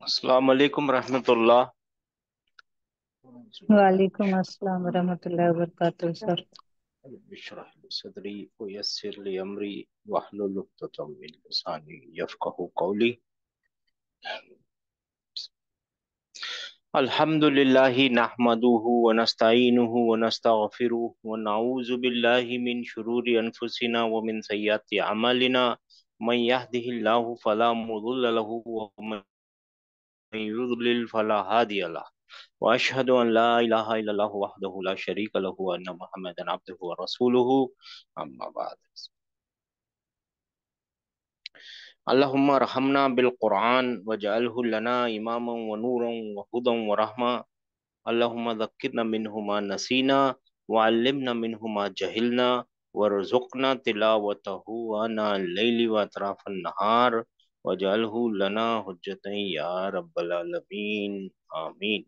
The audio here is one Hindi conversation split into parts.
अस्सलाम वालेकुम रहमतुल्लाह। वालेकुम अस्सलाम वरहमतुल्लाहि वबरकातुहू सर। इश्रह ली सदरी व यस्सिर ली अमरी वहलुल उक़दतम मिन लिसानी यफ़क़हू क़ौली। अल्हम्दुलिल्लाहि नहमदुहु व नस्तईनुहु व नस्तगफिरुहु व नऊज़ु बिल्लाहि मिन शुरूरि अनफुसिना व मिन सय्यिआति अमालिना। मन यहदिहिल्लाहु फला मुज़िल्ल लहु व मन युद्लिल फला हादिय लहु। व अशहदु अन ला इलाहा इल्लल्लाहु वहदहु ला शरीका लहु व अन्न मुहम्मदन अब्दुहु व रसूलुहु। अम्मा बाद। अल्लाहुम्मा रहमना बिल कुरान वजअलहु लना इमामन व नूरन व हुदन व रहमा। अल्लाहुम्मा ज़क्किरना मिन्हु मा नसीना व अल्लिमना मिन्हु मा जहिलना वरज़ुक़ना तिलावतहु आना लैलि व अतराफन नहार वजअलहु लना हुज्जतन या रब्बल आलमीन। आमीन।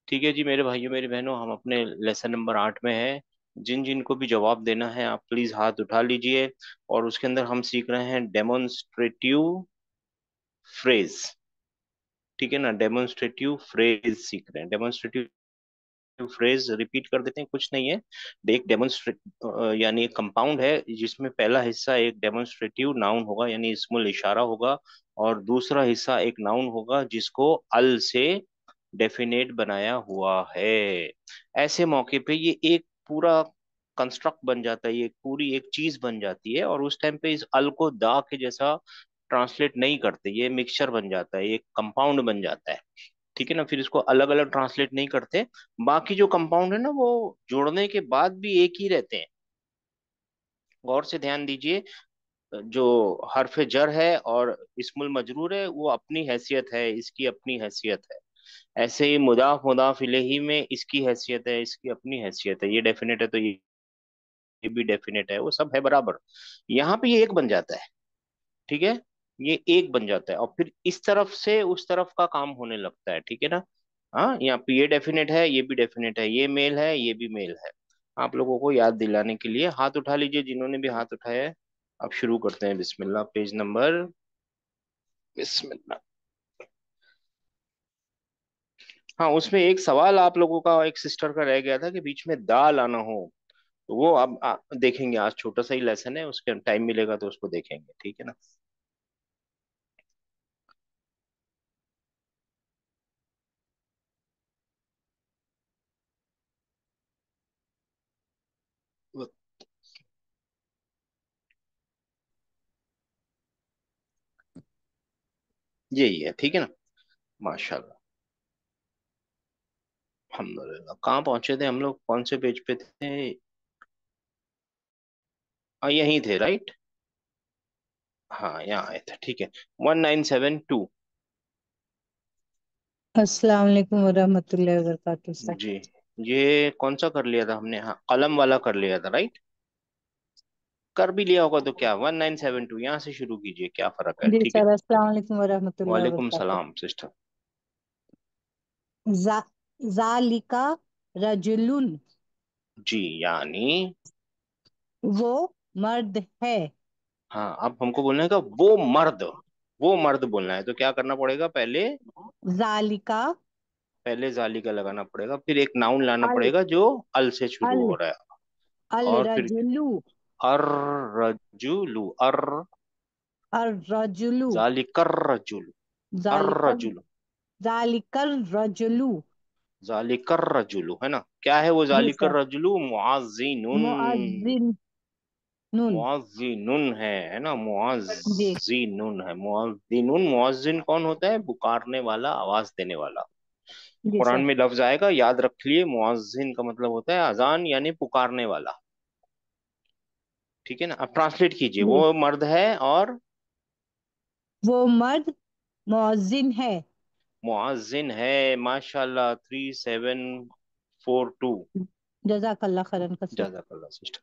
ठीक है जी मेरे भाइयों मेरी बहनों, हम अपने लेसन नंबर 8 में हैं। जिन जिन को भी जवाब देना है आप प्लीज हाथ उठा लीजिए। और उसके अंदर हम सीख रहे हैं डेमोन्स्ट्रेटिव फ्रेज। ठीक है ना, डेमोन्स्ट्रेटिव फ्रेज सीख रहे हैं। डेमोन्स्ट्रेटिव फ्रेज रिपीट कर देते हैं, कुछ नहीं है। एक डेमोन्स्ट्रेट यानी एक कंपाउंड है जिसमें पहला हिस्सा एक डेमोन्स्ट्रेटिव नाउन होगा यानी इस्मुल इशारा होगा, और दूसरा हिस्सा एक नाउन होगा जिसको अल से डेफिनेट बनाया हुआ है। ऐसे मौके पे ये एक पूरा कंस्ट्रक्ट बन जाता है, ये पूरी एक चीज बन जाती है, और उस टाइम पे इस अल को दा के जैसा ट्रांसलेट नहीं करते, ये मिक्सचर बन जाता है, एक कंपाउंड बन जाता है। ठीक है ना, फिर इसको अलग अलग ट्रांसलेट नहीं करते। बाकी जो कंपाउंड है ना वो जोड़ने के बाद भी एक ही रहते हैं। गौर से ध्यान दीजिए। जो हरफ जर है और इस्मुल मजरूर है वो अपनी हैसियत है, इसकी अपनी हैसियत है। ऐसे ही मुदाफ मुदाफ इलैही में इसकी हैसियत है, इसकी अपनी हैसियत है। ये डेफिनेट है तो ये भी डेफिनेट है, वो सब है बराबर। यहाँ पे ये एक बन जाता है। ठीक है, ये एक बन जाता है और फिर इस तरफ से उस तरफ का काम होने लगता है। ठीक है ना। हाँ, यहाँ पे ये डेफिनेट है, ये भी डेफिनेट है, ये मेल है, ये भी मेल है। आप लोगों को याद दिलाने के लिए हाथ उठा लीजिए जिन्होंने भी हाथ उठाया है। अब शुरू करते हैं, बिस्मिल्लाह। पेज नंबर, बिस्मिल्लाह। हाँ, उसमें एक सवाल आप लोगों का, एक सिस्टर का रह गया था कि बीच में दाल आना हो। तो वो अब देखेंगे, आज छोटा सा ही लेसन है, उसके टाइम मिलेगा तो उसको देखेंगे। ठीक है ना। यही है, ठीक है ना। माशाल्लाह। अल्हम्दुलिल्लाह। कहाँ पहुंचे थे हम लोग, कौन से पेज पे थे? हाँ, यहीं थे, राइट। हाँ, यहाँ आए थे, ठीक है। 1972। अस्सलाम वालेकुम वरहमतुल्लाहि वबरकातुहू सर। जी। ये कौन सा कर लिया था हमने? हाँ, कलम वाला कर लिया था, राइट। कर भी लिया होगा तो क्या, 1972 यहाँ से शुरू कीजिए, क्या फर्क है, जी ठीक है। सर, अस्सलाम वालेकुम वरहमतुल्लाहि वालेकुम वबरकातुहू। सलाम सिस्टर। जा जालिका रजुलुन, जी, यानी। वो मर्द है। हाँ, अब हमको बोलना है का वो मर्द, वो मर्द बोलना है तो क्या करना पड़ेगा? पहले जालिका पहले जाली का लगाना पड़ेगा, फिर एक नाउन लाना अल पड़ेगा जो अल से शुरू अल हो रहा है। अल और फिर रजुलु अर रजुलु, अर अर रजुलु जालिकर रजुल, अर जालिकर रजुल, जालिकर रजुलु। जालिकर रजुलु, है ना। क्या है वो जी जालिकर सर। रजुलु? मुआजिनुन। मुअज्जिन नुन। मुआजिनुन है ना, जी। मुआजिनुन है, मुआजिनुन। मुआजिन कौन होता है? पुकारने वाला, आवाज देने वाला। जी कुरान सर। में लफ्ज आएगा, याद रख लिए। मुआजिन का मतलब होता है अजान यानी पुकारने वाला। ठीक है ना। अब ट्रांसलेट कीजिए, जी, वो मर्द है और वो मर्द मुअज्जिन है। मुआजिन है। माशाल्लाह, 3742। जजाकल्ला खैरन कसीर। जज़ाकल्लाह सिस्टर।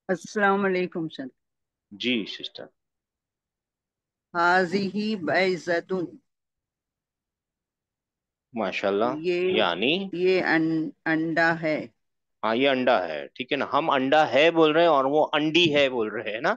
अस्सलाम वालेकुम सर। जी सिस्टर। हाजिही बैज़तुन। माशाल्लाह। ये यानी ये अंडा है। हाँ, ये अंडा है, ठीक है ना। हम अंडा है बोल रहे हैं और वो अंडी है बोल रहे हैं ना,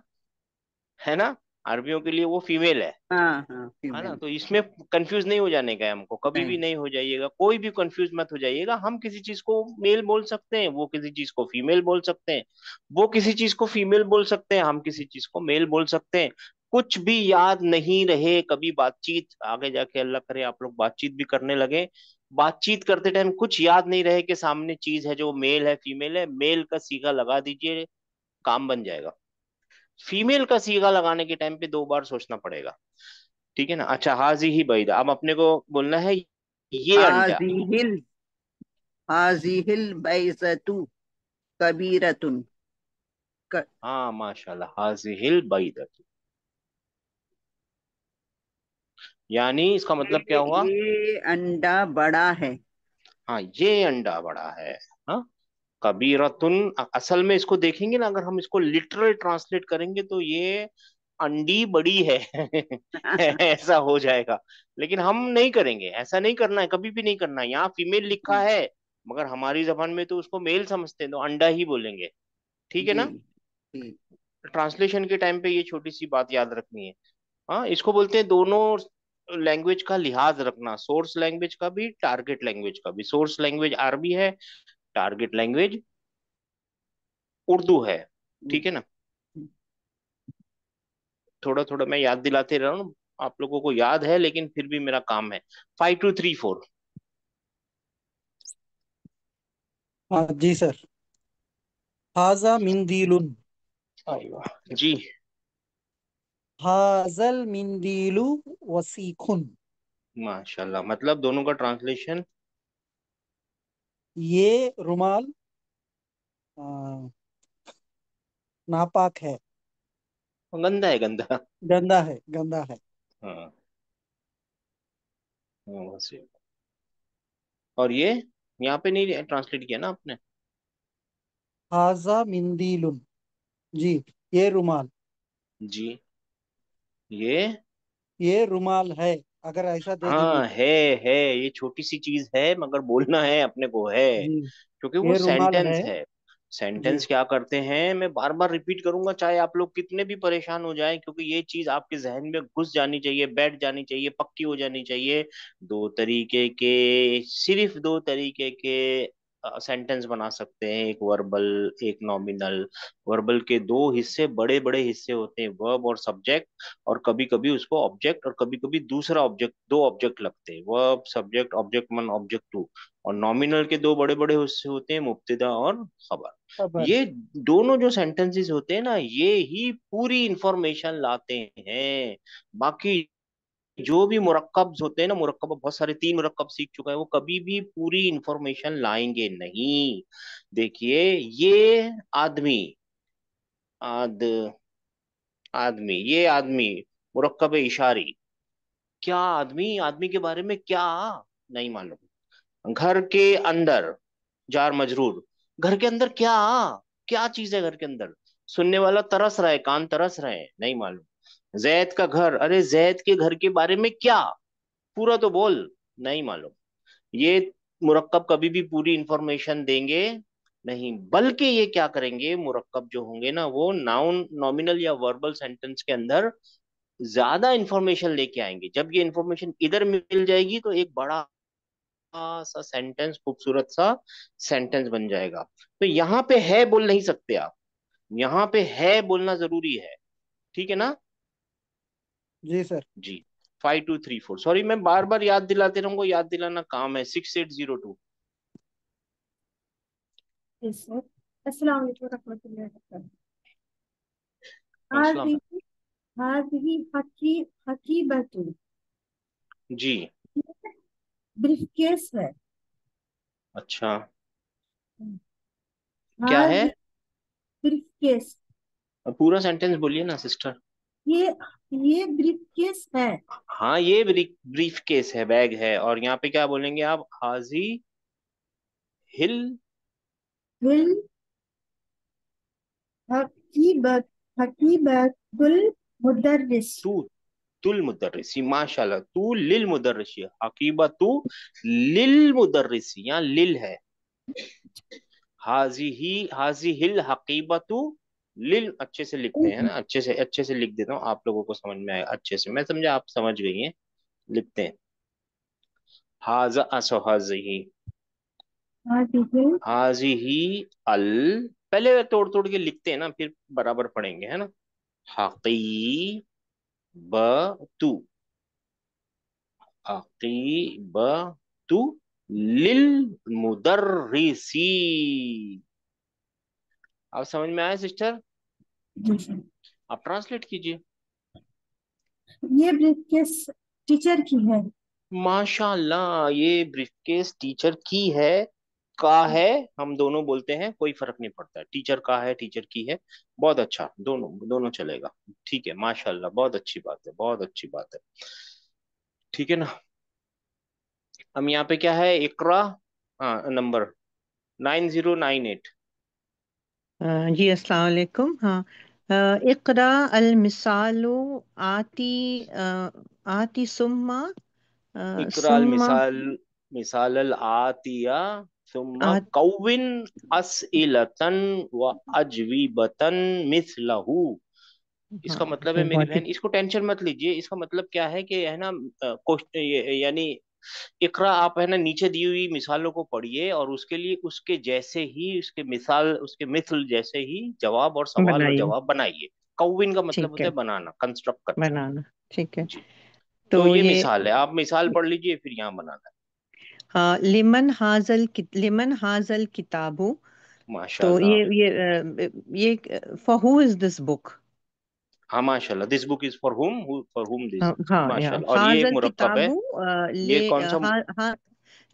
है ना। अरबियों के लिए वो फीमेल हाँ हाँ, है ना। फीमेल। तो इसमें कंफ्यूज नहीं हो जाने का है हमको, कभी भी नहीं। नहीं हो जाइएगा, कोई भी कंफ्यूज मत हो जाइएगा। हम किसी चीज को मेल बोल सकते हैं, वो किसी चीज को फीमेल बोल सकते हैं, वो किसी चीज को फीमेल बोल सकते हैं, हम किसी चीज को मेल बोल सकते हैं। कुछ भी याद नहीं रहे कभी बातचीत आगे जाके, अल्लाह करे आप लोग बातचीत भी करने लगे, बातचीत करते टाइम कुछ याद नहीं रहे कि सामने चीज है जो मेल है फीमेल है, मेल का सीगा लगा दीजिए, काम बन जाएगा। फीमेल का सीगा लगाने के टाइम पे 2 बार सोचना पड़ेगा। ठीक है ना। अच्छा, हाजी ही बैदा, अब अपने को बोलना है ये अंडा। हाजिहिल हाजिहिल बैजतु कबीरतुन। क- हाँ माशाल्लाह, हाजी हिल बैदा, यानी इसका मतलब क्या हुआ? ये अंडा बड़ा है। हाँ, ये अंडा बड़ा है। हाँ, कबीरतुन, असल में इसको देखेंगे ना, अगर हम इसको लिटरल ट्रांसलेट करेंगे तो ये अंडी बड़ी है ऐसा हो जाएगा। लेकिन हम नहीं करेंगे, ऐसा नहीं करना है, कभी भी नहीं करना है। यहाँ फीमेल लिखा है, मगर हमारी जबान में तो उसको मेल समझते हैं, तो अंडा ही बोलेंगे। ठीक है जी ना। जी। ट्रांसलेशन के टाइम पे ये छोटी सी बात याद रखनी है। हाँ, इसको बोलते हैं दोनों लैंग्वेज का लिहाज रखना, सोर्स लैंग्वेज का भी, टारगेट लैंग्वेज का भी। सोर्स लैंग्वेज अरबी है, टारगेट लैंग्वेज उर्दू है। ठीक है ना। थोड़ा थोड़ा मैं याद दिलाते रहा हूँ, आप लोगों को याद है लेकिन फिर भी मेरा काम है। 5234। हाँ जी सर। हाजा मिंदीलुन। जी। हाजल मिंदीलु वसीखुन। माशाल्लाह, मतलब दोनों का ट्रांसलेशन? ये रुमाल आ, नापाक है। गंदा है, गंदा। गंदा है, गंदा है। हाँ, हाँ, बस और ये यहाँ पे नहीं ट्रांसलेट किया ना आपने? हाजा मिंदीलुन। जी, ये रुमाल। जी, ये। ये रुमाल है, अगर ऐसा देखेंगे हाँ तो। है, ये छोटी सी चीज है मगर बोलना है अपने को है, जी, क्योंकि वो ये रुमाल सेंटेंस है। है। जी। सेंटेंस क्या करते हैं, मैं बार बार रिपीट करूंगा चाहे आप लोग कितने भी परेशान हो जाएं, क्योंकि ये चीज आपके जहन में घुस जानी चाहिए, बैठ जानी चाहिए, पक्की हो जानी चाहिए। दो तरीके के, सिर्फ 2 तरीके के सेंटेंस बना सकते हैं, एक वर्बल, एक नॉमिनल। वर्बल के 2 हिस्से, बड़े बड़े हिस्से होते हैं, वर्ब और सब्जेक्ट। और कभी कभी उसको ऑब्जेक्ट और कभी कभी दूसरा ऑब्जेक्ट, 2 ऑब्जेक्ट लगते हैं, वर्ब सब्जेक्ट, ऑब्जेक्ट 1 ऑब्जेक्ट 2। और नॉमिनल के 2 बड़े बड़े हिस्से होते हैं, मुब्तदा और खबर। खबर। ये दोनों जो सेंटेंसेस होते हैं ना, ये ही पूरी इंफॉर्मेशन लाते हैं। बाकी जो भी मुरक्कब होते हैं ना, मुरक्कब बहुत सारे, 3 मुरक्कब सीख चुका है वो, कभी भी पूरी इंफॉर्मेशन लाएंगे नहीं। देखिए, ये आदमी, आद आदमी, ये आदमी, मुरक्कब इशारी। क्या आदमी, आदमी के बारे में क्या, नहीं मालूम। घर के अंदर, जार मजरूर, घर के अंदर क्या, क्या चीज है घर के अंदर? सुनने वाला तरस रहा है, कान तरस रहे हैं, नहीं मालूम। जैद का घर, अरे जैद के घर के बारे में क्या, पूरा तो बोल, नहीं मालूम। ये मुरक्कब कभी भी पूरी इंफॉर्मेशन देंगे नहीं, बल्कि ये क्या करेंगे, मुरक्कब जो होंगे ना, वो नाउन, नॉमिनल या वर्बल सेंटेंस के अंदर ज्यादा इंफॉर्मेशन लेके आएंगे। जब ये इंफॉर्मेशन इधर मिल जाएगी तो एक बड़ा सा सेंटेंस, खूबसूरत सा सेंटेंस बन जाएगा। तो यहाँ पे है बोल नहीं सकते आप, यहाँ पे है बोलना जरूरी है। ठीक है ना। जी सर। जी। 5234, सॉरी मैं बार बार याद दिलाते रहूंगा, याद दिलाना काम है। 6802। Yes sir. अस्सलाम वालेकुम रहमतुल्लाहि व बरकातहू। अस्सलाम। हाज़िही हाज़िही हकीबतुन। जी। ब्रीफकेस है। अच्छा, क्या है? हाज़िही ब्रीफकेस। अब पूरा सेंटेंस बोलिए ना सिस्टर। ये ये ब्रीफकेस है। हाँ, ये ब्रीफ केस है, बैग है। और यहाँ पे क्या बोलेंगे आप? हाजी हिल हिल हकीबत हकीबतुल मुदर्रिस। तू तुल मुदर्रिसी, माशाल्लाह, तू लिल मुदर्रिसी, हकीबा तू लिल मुदर्रिसी, यहाँ लिल है। हाजी हिल हकीबतु लिल अच्छे से लिखते हैं ना, अच्छे से लिख देता हूँ, आप लोगों को समझ में आएगा अच्छे से, मैं समझा आप समझ गई हैं। लिखते हैं हाजा असो हाजी, हाँ ठीक है। हाजी ही अल, पहले तोड़ तोड़ के लिखते हैं ना, फिर बराबर पढ़ेंगे, है ना। हकी ब तू, हकी ब तू लिल मुदर्रिसी। आप समझ में आया सिस्टर? जी सर। आप ट्रांसलेट कीजिए। ये ब्रीफकेस टीचर की है। माशाल्लाह, ये ब्रीफकेस टीचर की है, का है, हम दोनों बोलते हैं, कोई फर्क नहीं पड़ता है, टीचर का है टीचर की है, बहुत अच्छा, दोनों दोनों चलेगा। ठीक है, माशाल्लाह, बहुत अच्छी बात है, बहुत अच्छी बात है। ठीक है ना। हम यहाँ पे क्या है, इकरा, हाँ नंबर 9098। जी अस्सलाम वालेकुम। हाँ, इक़रा अल मिसालु आती, आती सुम्मा, इकराल सुम्मा मिसाल, मिसाल अल आतिया, सुम्मा आत, कौविन अस्इलतन व अजवीबतन मिसलहू। हाँ इसका मतलब है ये मेरी बहुत ही बहन, इसको टेंशन मत लीजिए, इसका मतलब क्या है कि है ना, यानी इकरा, आप है ना नीचे दी हुई मिसालों को पढ़िए और उसके लिए उसके जैसे ही, उसके मिसाल, उसके मिसल जैसे ही जवाब और सवाल और बनाइए। जवाब बनाइए। कौविन का मतलब ठीक होता है, है बनाना, कंस्ट्रक्ट करना। बनाना। ठीक है। जी। तो तो ये ये मिसाल है, आप मिसाल पढ़ लीजिए फिर यहाँ बनाना हाँ, लिमन हाजल किताबु। है। तो माशाल्लाह। ये for who is this book? हाँ माशाल्लाह, दिस बुक इज फॉर हुम दिस। हाँ हाँ, माशाल्लाह, और ये एक हाजल मुरक्कब है। किताबु। ये कौन सा? हाँ हाँ।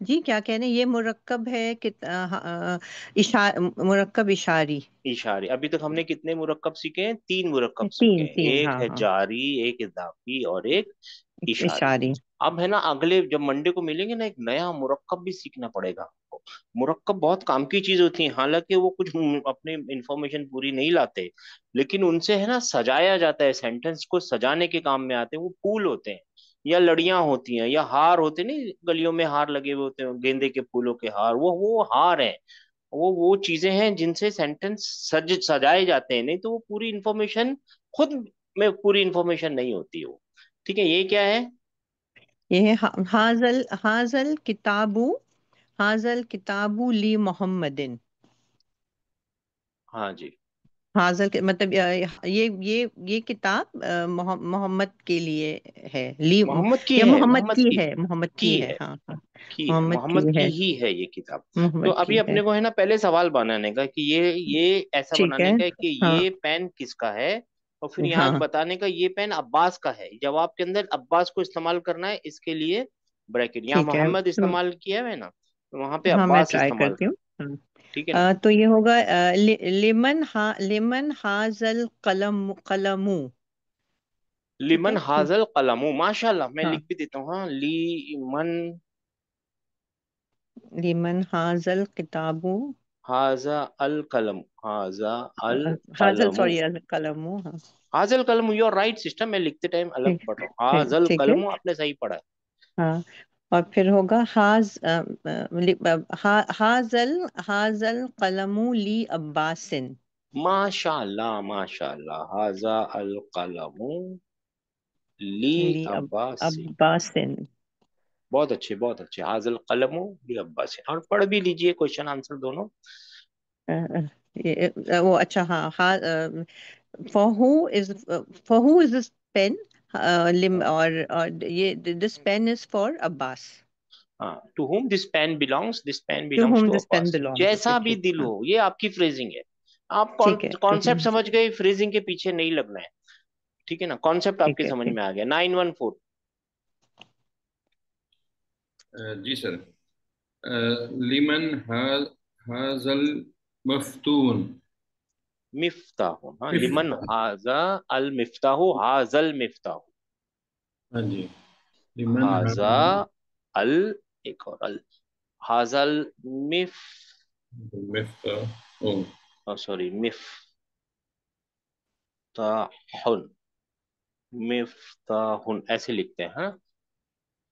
जी क्या कह रहे हैं, ये मुरक्कब है कि मुरक्कब इशारी। इशारे। अभी तक हमने कितने मुरक्कब सीखे हैं? तीन मुरक्कब सीखे तीन हैं, तीन, एक हाँ है हाँ। जारी, एक इजाफी और एक इशारी। इशारी। अब है ना, अगले जब मंडे को मिलेंगे ना, एक नया मुरक्कब भी सीखना पड़ेगा आपको। मुरक्कब बहुत काम की चीज होती है, हालांकि वो कुछ अपनी इंफॉर्मेशन पूरी नहीं लाते, लेकिन उनसे है ना सजाया जाता है, सेंटेंस को सजाने के काम में आते हैं। वो फूल होते हैं या लड़ियां होती हैं या हार होते हैं, नहीं गलियों में हार लगे हुए होते हैं, गेंदे के फूलों के हार, वो हार है। वो चीजें हैं जिनसे सेंटेंस सजाए जाते हैं, नहीं तो वो पूरी इंफॉर्मेशन खुद में पूरी इंफॉर्मेशन नहीं होती वो। ठीक है, ये क्या है? ये है हाजल हाजल किताबु, हाजल किताबु ली मोहम्मदिन। हाँ जी। हाजल के मतलब ये किताब मोहम्मद के लिए है, ली मोहम्मद की या है, मोहम्मद मोहम्मद की की है, मोहम्मद की की है, है, हाँ हाँ। की है, मोहम्मद की मोहम्मद की है, ही है ये किताब। तो मोहम्मद अभी की है। अपने को है ना पहले सवाल बनाने का कि ये ऐसा ठीक है। बनाने का है कि हाँ ये पेन किसका है, और फिर यहाँ हाँ। बताने का ये पेन अब्बास का है। जवाब के अंदर अब्बास को इस्तेमाल करना है, इसके लिए ब्रैकेट, यहाँ ठीक है। मोहम्मद इस्तेमाल किया है ना, तो वहां पे हाँ मैं अब्बास ट्राई इस्तेमाल करती कर। हूँ। हाँ। ठीक है ना। तो ये होगा लिमन हाजल कलमू। ठीक लिमन है। हाजल कलमू, माशाल्लाह, मैं हाँ, लिख भी देता हूँ, हाँ, लीमन लिमन हाजल किताबू, हाजा अल कलम, हाजा अल हाजल कलमू, सॉरी कलमू। हाँ। हाजल कलम, योर राइट सिस्टम, मैं लिखते टाइम अलग ठीक पढ़ रहा हूँ, ठीक हाजल ठीक है। कलमू, आपने सही पढ़ा है। हाँ, और फिर होगा हाजल हाजल कलमू ली अब्बासिन। माशाल्लाह माशाल्लाह, हाजा अल कलमू ली ली अब्बासी। अब्बासिन। बहुत अच्छे, हाजल कलमू ली अब्बासी, और पढ़ भी लीजिए क्वेश्चन आंसर दोनों। अ, अ, वो अच्छा, हाँ हाँ। for who is for who is this pen? और ये this pen is for Abbas. हाँ, to whom this pen belongs, this pen To belongs whom to this pen Abbas, belongs. Okay जैसा भी ठीक। दिल हाँ हो, ये आपकी फ्रेजिंग है। आप ठीक है। to कॉन्सेप्ट whom, समझ गए, फ्रेजिंग के पीछे नहीं लगना है। ठीक है ना, कॉन्सेप्ट ठीक आपके है समझ ठीक। में आ गया। 914। जी सर। लिमन हाजल मफ्तून। मिफ्ताह, हाँ, लिमन मिफ्ता। हाजा अल मिफ्ताहु, हाजल मिफ्ताहु, हाँ जी। लिमन हाजा हाजल अल, एक और अल, हाजल मिफ, मिफ्ता। ओ। सॉरी, मिफ्ताहुन, मिफ्ताहुन ऐसे लिखते हैं, हाँ,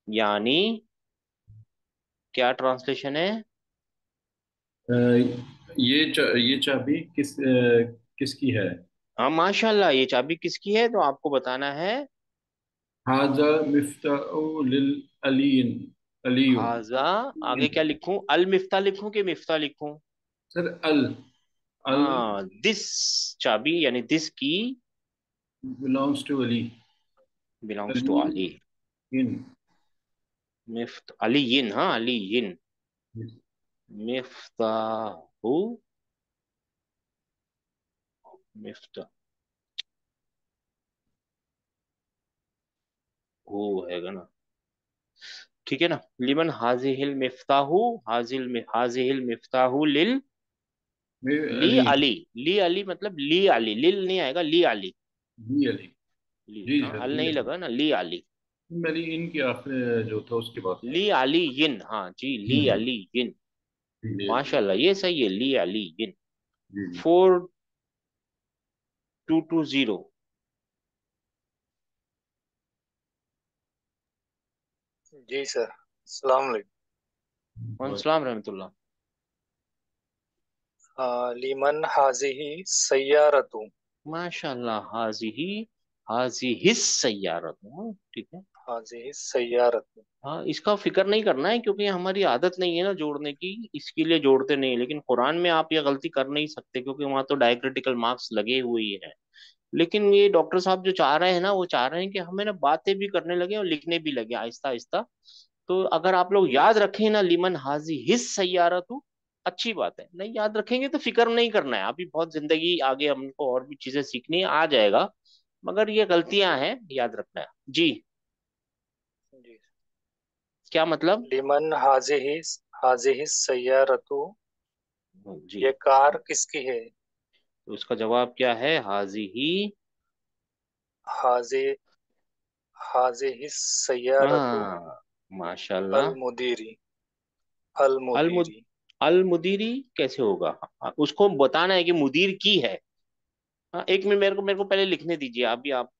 यानी क्या ट्रांसलेशन है? ये चाबी किसकी है? हाँ माशाल्लाह, ये चाबी किसकी है तो आपको बताना है। हाजा मिफ्ताउ लिल अलीन, अलियो। हाजा, आगे क्या लिखूं? अल मिफ्ता लिखूं कि मिफ्ता लिखूं? सर अल, अल हाँ, दिस चाबी यानी this key belongs to Ali, belongs to Ali Ali. इन। मिफ्त अलीयिन, हाँ अलीयिन। मिफ्ताहु, मिफ्ता हु हैगा ना, ठीक है ना। लिमन हाजिहिल मिफ्ताहु, हाजिहिल मिफ्ताहु लिल, ली अली, अली। ली अली मतलब ली अली, लिल नहीं आएगा, ली अली। जी अली। ली, जी हाँ सर, अल जी नहीं अली। लगा ना, ली अली। मेरी इनकी आखिर जो था उसकी बात कर ली अली यिन, हाँ जी, ली रहा हूँ। अली यिन। जी जी जी माशाल्लाह, ये सही है, ली अली यिन। जी जी। 4220। जी सर, अस्सलाम वालेकुम। वालेकुम रहमतुल्लाह। लीमन हाजिही सय्यारतु। माशाल्लाह, हाजिही, हाजिहिस सय्यारत, हाँ, ठीक है। हाजिही सय्यारतु। हाँ, इसका फिक्र नहीं करना है क्योंकि हमारी आदत नहीं है ना जोड़ने की, इसके लिए जोड़ते नहीं, लेकिन कुरान में आप ये गलती कर नहीं सकते क्योंकि वहां तो डायक्रिटिकल मार्क्स लगे हुए ही हैं। लेकिन ये डॉक्टर साहब जो चाह रहे हैं ना, वो चाह रहे हैं कि हमें ना बातें भी करने लगे और लिखने भी लगे आहिस्ता आहिस्ता। तो अगर आप लोग याद रखें ना, लिमन हाजी हिस सैयारतु, अच्छी बात है। नहीं याद रखेंगे तो फिक्र नहीं करना है, अभी बहुत जिंदगी आगे, हमको और भी चीजें सीखनी है, आ जाएगा। मगर ये गलतियां हैं, याद रखना है जी। जी। क्या मतलब? लिमन हाजिही सय्यारतु। जी, ये कार किसकी है? तो उसका जवाब क्या है? हाजी ही, हाजी हाजिही सय्यारतु हाँ माशाल्लाह। अल मुदीरी। अल मुद अल मुदीरी कैसे होगा? हाँ, उसको बताना है कि मुदीर की है। हाँ, एक मिनट, मेरे को पहले लिखने दीजिए, अभी आप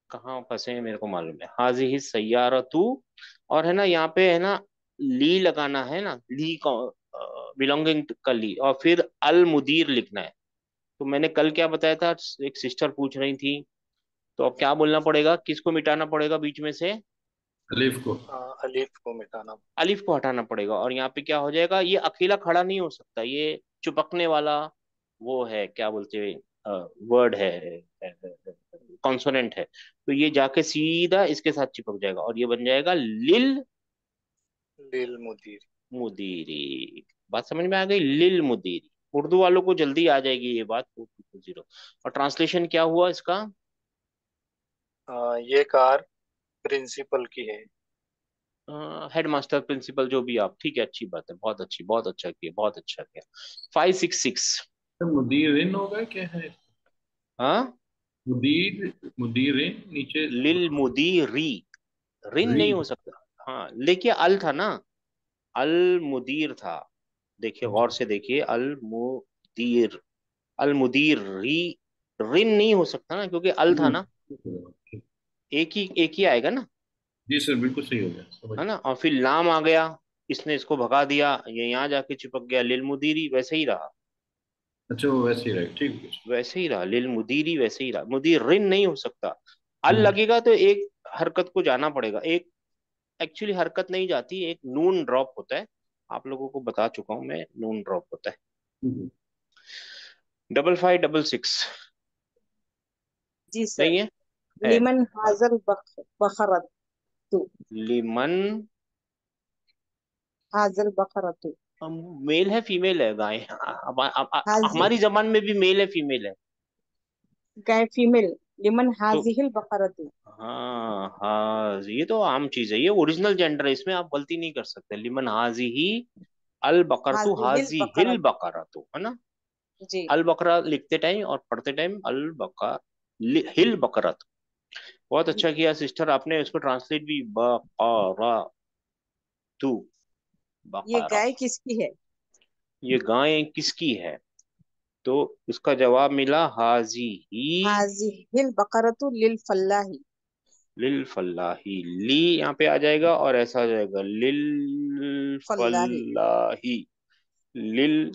कहाँ फंसे हैं मेरे को मालूम है। हाजी ही सैयारतू, और है ना यहाँ पे, है ना, ली लगाना है ना, ली का बिलोंगिंग का ली, और फिर अल मुदीर लिखना है। तो मैंने कल क्या बताया था, एक सिस्टर पूछ रही थी, तो अब क्या बोलना पड़ेगा, किसको मिटाना पड़ेगा बीच में से? अलीफ को। अलीफ को मिटाना। अलिफ को हटाना पड़ेगा, और यहाँ पे क्या हो जाएगा, ये अकेला खड़ा नहीं हो सकता, ये चिपकने वाला वो है, क्या बोलते हैं, वर्ड है, कॉन्सोनेंट है। तो ये जाके सीधा इसके साथ चिपक जाएगा और ये बन जाएगा लिल लिल मुदीरी। मुदीरी। बात समझ में आ गई? लिल मुदीरी। उर्दू वालों को जल्दी आ जाएगी ये बात, 4220। और ट्रांसलेशन क्या हुआ इसका? ये कार प्रिंसिपल की है। हेड मास्टर, प्रिंसिपल, जो भी आप, ठीक है, अच्छी बात है, बहुत अच्छी, बहुत अच्छा किया, बहुत अच्छा किया। 566। तो मुदीरिन होगा क्या है? हाँ, मुदीर, मुदीरिन नीचे। लिल मुदीरी, रिन री। नहीं हो सकता। हाँ, लेकिन अल था ना, अल मुदीर था। देखिए, गौर से देखिए, अल मुदीर, अल मुदीर री, रिन नहीं हो सकता ना क्योंकि अल था ना। एक ही आएगा ना, जी सर, बिल्कुल सही हो गया, समझ है गया। ना। और फिर लाम आ गया, इसने इसको भगा दिया, ये यहाँ जाके चिपक गया, लिल मुदीरी वैसे ही रहा, अच्छा, वो वैसे ही रहे, ठीक है। वैसे ही रहा, लिल मुदीरी वैसे ही रहा, मुदीर रिन नहीं हो सकता। अल हम्म, लगेगा तो एक हरकत को जाना पड़ेगा, एक एक्चुअली हरकत नहीं जाती, एक नून ड्रॉप होता है। आप लोगों को बता चुका हूं मैं, नून ड्रॉप होता है। हम्म। 5566 जी सर। नहीं है? है। लिमन हाँ, हाजल बखरतु। लिमन, हाजल बखरतु। मेल है फीमेल है गाय? हाजी हमारी जबान में भी मेल है फीमेल है? गाय फीमेल। लिमन तो हाजिहिल बकरतु। हाँ हाँ, ये तो आम चीज है, ये ओरिजिनल जेंडर है, इसमें आप गलती नहीं कर सकते। लिमन हाजी ही अल बकरतु, हाजिहिल हाजी हिल बकरतु। बकरतु, है ना। जी। अल बकरा लिखते टाइम और पढ़ते टाइम अल बका, हिल बकरत। बहुत अच्छा किया सिस्टर, आपने इसको ट्रांसलेट भी, बकरा तू, ये बकरा, गाय किसकी है? ये गाय किसकी है? तो इसका जवाब मिला हाजी ही हाजिहिल बकरतु लिल फल्लाही। लिल फल्लाही। ली यहाँ पे आ जाएगा और ऐसा आ जाएगा, लिल फल्लाही। फल्लाही, लिल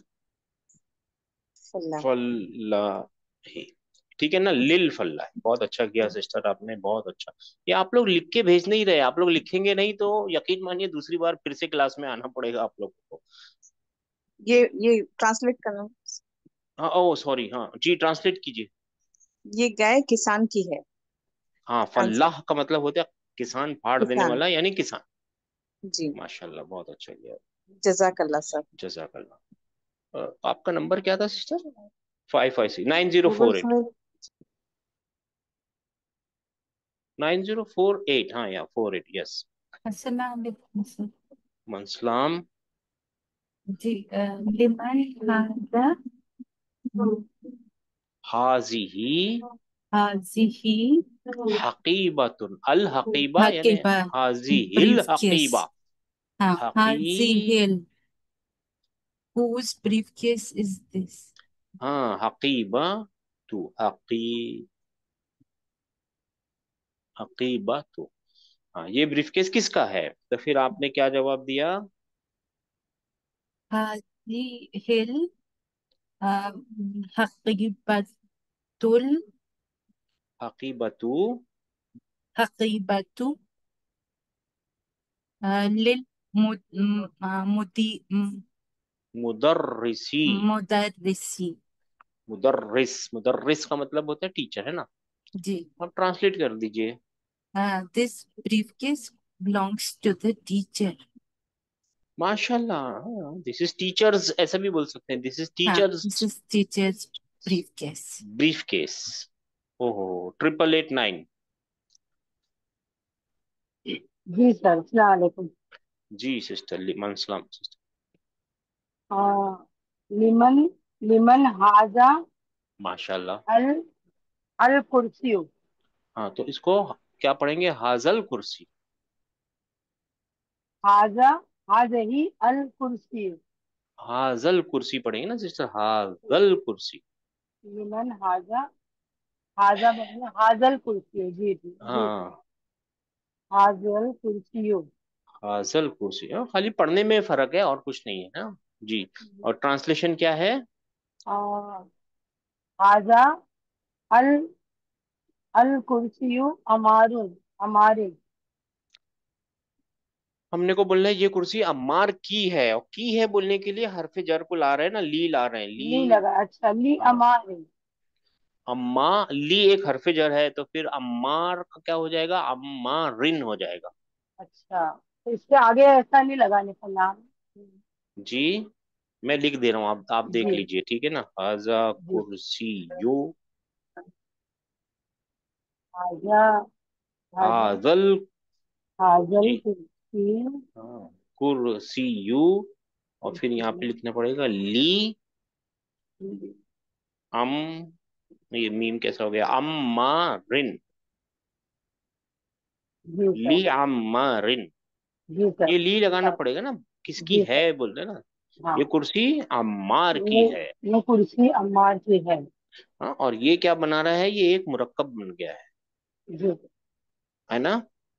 फल्लाही। फल्लाही, ही। ठीक है ना, लिल फल्ला है। बहुत अच्छा किया सिस्टर आपने, बहुत अच्छा। ये आप लोग लिख के भेज नहीं रहे, आप लोग लिखेंगे नहीं तो यकीन मानिए दूसरी बार फिर से क्लास में आना पड़ेगा आप लोगों को। ये ट्रांसलेट करना। हाँ ओ सॉरी, हाँ जी ट्रांसलेट कीजिए। ये गाय किसान की है। हाँ, आंसर फल्लाह का मतलब होता है किसान, फाड़ देने किसान। वाला यानी किसान। जी। माशाल्लाह, बहुत अच्छा किया। जजाकल्ला सर। जजाकल्ला। आपका नंबर क्या था सिस्टर? 556 9048। डबल 9048, हाँ या 48, यस। अस्सलाम वालेकुम सर। मनसलाम। जी लिमन हादा हाजिही हाजिही हकीबतुन, अल हकीबा यानी हकीबा हाजिहिल ब्रीफकेस। हकीबा। हाँ हकी, हाजिहिल whose briefcase is this? हाँ हकीबा तू, हकीबा तू। हाँ, ये ब्रीफकेस किसका है? तो फिर आपने क्या जवाब दिया? हाजिहिल हकीबतुल हकीबतू हकीबतु लिल मुदी मुदर्रिसी। मुदर्रिसी। मुदर्रिस का मतलब होता है टीचर, है ना? जी। आप ट्रांसलेट कर दीजिए। This briefcase belongs to the teacher. माशाल्लाह, दिस इज टीचर्स ऐसा भी बोल सकते हैं, दिस इज हाँ teachers this is teacher's briefcase. Brief case. ओहो, 8889। जी सर, अस्सलाम वालेकुम। जी सिस्टर, लिमन सलाम सिस्टर। हाँ, लिमन लिमन हाजा माशाल्लाह। अल अल कुर्सियो। हाँ, तो इसको क्या पढ़ेंगे? हाजल कुर्सी। हाजा हाजही अल कुर्सियो। हाजल कुर्सी पढ़ेंगे ना सिस्टर, हाजल कुर्सी। लिमन हाजा हाजा बने हाजल कुर्सियो। जी जी जी सर। हाँ, हाजल कुर्सियो। हाजल कुर्सी। हाँ, खाली पढ़ने में फर्क है और कुछ नहीं है ना। जी। और ट्रांसलेशन क्या है? आ, हाजा अल अल कुर्सियो अमारुन हमारे। हमने को बोलना है ये कुर्सी अम्मार की है, और की है बोलने के लिए हरफ जर को ला रहे हैं ना, ली ला रहे हैं, ली ली। लगा, अच्छा ली हाँ, अमारे। अम्मा, ली एक हरफ जर है, तो फिर अम्मार का क्या हो जाएगा? अम्मारिन हो जाएगा। अच्छा, तो इसके आगे ऐसा नहीं लगाने का नाम। जी, मैं लिख दे रहा हूँ, आप देख जी लीजिए, ठीक है ना। हाजा जी। कुर्सी यू, हाजा हाजा हाजल। हाजल जी, कुर्सी। हाँ, कुर्सी यू। और फिर यहाँ पे लिखना पड़ेगा ली अम, ये मीम कैसा हो गया? अम्मारिन। जी ली सर। अम्मारिन। जी सर। ये ली लगाना पड़ेगा ना, किसकी जी है सर। बोल रहे ना। हाँ, ये कुर्सी अम्मार ये की है। ये कुर्सी अम्मार की है। हाँ, और ये क्या बना रहा है? ये एक मुरक्कब बन गया जी है ना।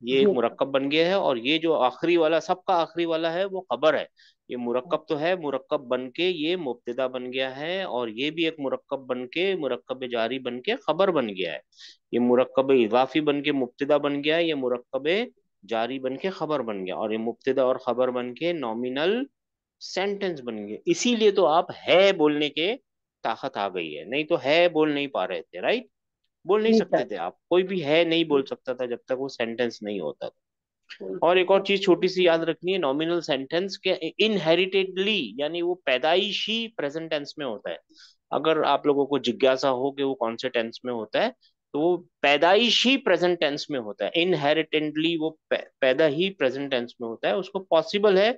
ये एक जी सर। मुरक्कब बन गया है, और ये जो आखिरी वाला, सबका आखिरी वाला है, वो खबर है। ये मुरक्कब तो है, मुरक्कब बन के ये मुब्तदा बन गया है, और ये भी एक मुरक्कब बन के मुरक्कब जारी बन के खबर बन गया है। ये मुरक्कब इजाफी बन के मुब्तदा बन गया है, ये मुरक्कब जारी बन के खबर बन गया, और ये मुब्तदा और खबर बन के नॉमिनल सेंटेंस बन गए। इसीलिए तो आप है बोलने के ताकत आ गई है, नहीं तो है बोल नहीं पा रहे थे, राइट? बोल नहीं जी सकते सर। थे आप, कोई भी है नहीं बोल सकता था जब तक वो सेंटेंस नहीं होता था। और एक और चीज छोटी सी याद रखनी है, नॉमिनल सेंटेंस के इनहेरिटेडली, यानी वो पैदाइशी प्रेजेंट टेंस में होता है। अगर आप लोगों को जिज्ञासा हो कि वो कौन से टेंस में होता है, तो वो पैदाइशी प्रेजेंट टेंस में होता है। इनहेरिटेडली वो पैदा ही प्रेजेंट टेंस में होता है, उसको पॉसिबल है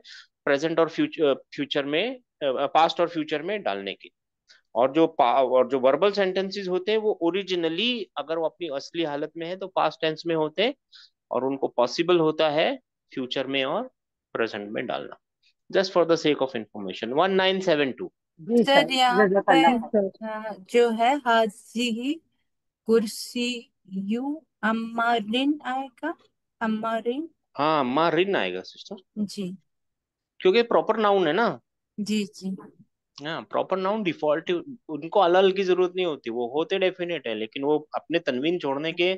प्रेजेंट और फ्यूचर में, पास्ट और फ्यूचर में डालने की। और जो वर्बल सेंटेंसेस होते हैं वो ओरिजिनली, अगर वो अपनी असली हालत में है तो पास्ट टेंस में होते हैं, और उनको पॉसिबल होता है फ्यूचर में और प्रेजेंट में डालना। Just for the sake of information, 1972। जी सर, सर यहाँ पे जज़ाकल्लाह खैर। जो है हाजी कुर्सी यू अम्मारिन आएगा। अम्मारिन। हाँ, माँ रिन आएगा सिस्टर, जी क्योंकि प्रॉपर नाउन है ना। जी जी। हाँ, प्रॉपर नाउन डिफॉल्ट, उनको अल की जरूरत नहीं होती, वो होते डेफिनेट है, लेकिन वो अपने तनवीन छोड़ने के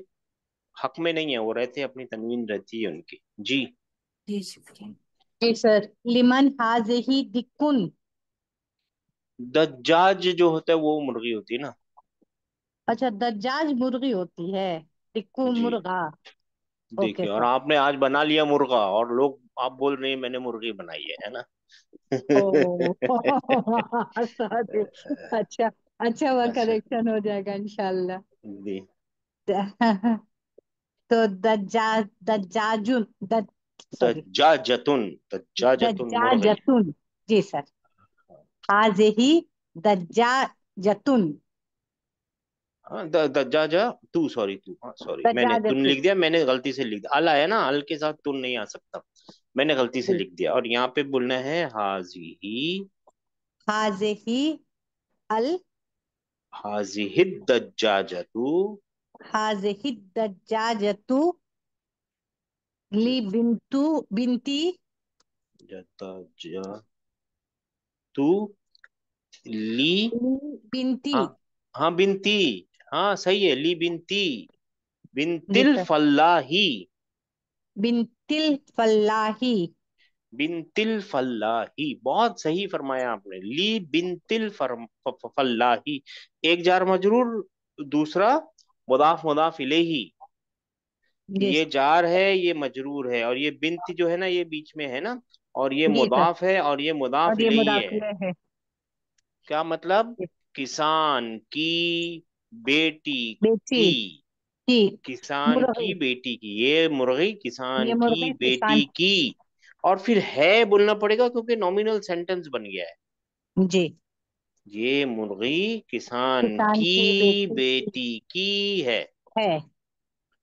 हक में नहीं है, वो रहते अपनी तनवीन रहती है उनकी। जी। जी शुक्रिया। जी सर, लिमन हाजिही दिक्कुन। दज्जाज जो होता है वो मुर्गी होती है ना। अच्छा, दज्जाज मुर्गी होती है, दिक्कु जी। मुर्गा। ओके देखिए, और सर। आपने आज बना लिया मुर्गा, और लोग आप बोल रहे हैं मैंने मुर्गी बनाई है ना। ओ सॉरी। अच्छा, अच्छा, वो अच्छा। करेक्शन हो जाएगा इंशाल्लाह। जी। तो दज्जाजुन, सॉरी, दज्जाजतुन, दज्जाजतुन मुर्गी। दज्जाजतुन। जी सर, हाजिही दज्जाजतुन। हाँ, दज्जाजा तू, सॉरी तू, हाँ सॉरी, मैंने तुन दज्जाजतुन। लिख दिया, मैंने गलती से लिख दिया, अल आया ना, अल के साथ तुन नहीं आ सकता, मैंने गलती से जी, लिख दिया, और यहाँ पे बोलना है हाजी, हाजिही अल, हाजिहि दज्जाजतु, हाजिही दज्जाजतु ली बिंतु बिनती दज्जाजतु ली। ली बिनती। हाँ, हाँ बिनती, हाँ सही है, ली बिनती, जी बिनतिल सर, फल्लाही, बिनतिल फल्लाही। बिनतिल फल्लाही, बहुत सही फरमाया आपने, ली बिनतिल फल्लाही, एक जार मजरूर, दूसरा मुदाफ मुदाफ इलेही, जी ये सर, जार है, ये मजरूर है, और ये बिनती जो है ना ये बीच में है ना, और ये जी सर, मुदाफ है, और ये मुदाफ और ये इलेही है। मुदाखिले है। क्या मतलब? किसान की बेटी बेटी की, की किसान मुर्गी, की बेटी की, ये मुर्गी ये किसान की मुर्गी किसान। बेटी की, और फिर है बोलना पड़ेगा क्योंकि नॉमिनल सेंटेंस बन गया है। जी, ये मुर्गी किसान किसान की की बेटी की बेटी की है।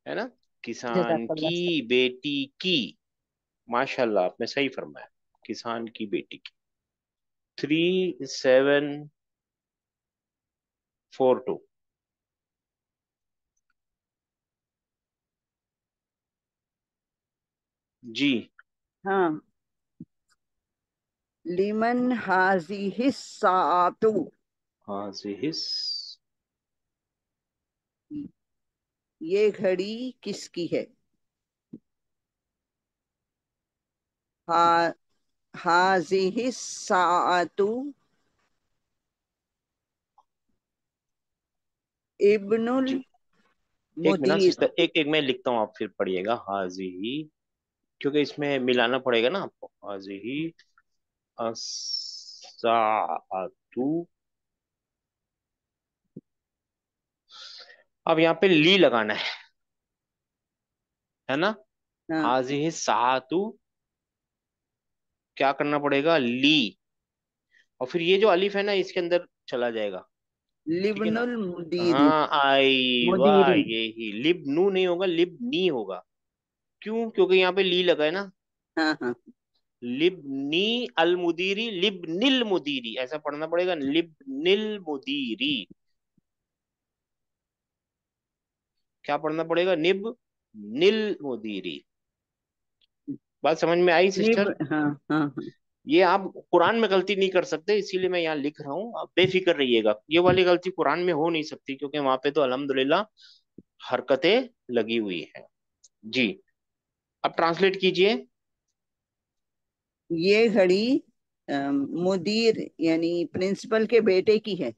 है ना, किसान जज़ाकल्लाह की सर। बेटी की, माशाल्लाह आपने सही फरमाया, किसान की बेटी की। 3742। जी। हाँ, लिमन हाजिही सातु। हाजिहिस, ये घड़ी किसकी है? हा हाजिही सातु इब्नुल जी, एक मिनट मुदीर। सिस्टर, एक एक मैं लिखता हूँ, आप फिर पढ़िएगा, हाजिही, क्योंकि इसमें मिलाना पड़ेगा ना आपको, हाजिही अस्साअतु, अब यहाँ पे ली लगाना है ना, हाँ, हाजिही सातु, क्या करना पड़ेगा, ली, और फिर ये जो अलिफ है ना इसके अंदर चला जाएगा, ठीक है ना। लिब्नुल मुदीरी। हाँ आई वाह, मुदीरी। यही लिबनू नहीं होगा, लिबनी होगा, क्यों? क्योंकि यहाँ पे ली लगा है ना, हाँ हाँ, लिबनी अल मुदीरी, लिबनिल मुदीरी, ऐसा पढ़ना पड़ेगा, लिबनिल मुदीरी, क्या पढ़ना पड़ेगा, निब निल मुदीरी। बात समझ में आई लिब, सिस्टर? हाँ हाँ हाँ। ये आप कुरान में गलती नहीं कर सकते, इसीलिए मैं यहाँ लिख रहा हूँ, आप बेफिक्र रहिएगा, ये वाली गलती कुरान में हो नहीं सकती, क्योंकि वहां पे तो अल्हम्दुलिल्लाह हरकतें लगी हुई हैं। जी। अब ट्रांसलेट कीजिए। ये घड़ी मुदीर यानी प्रिंसिपल के बेटे की है।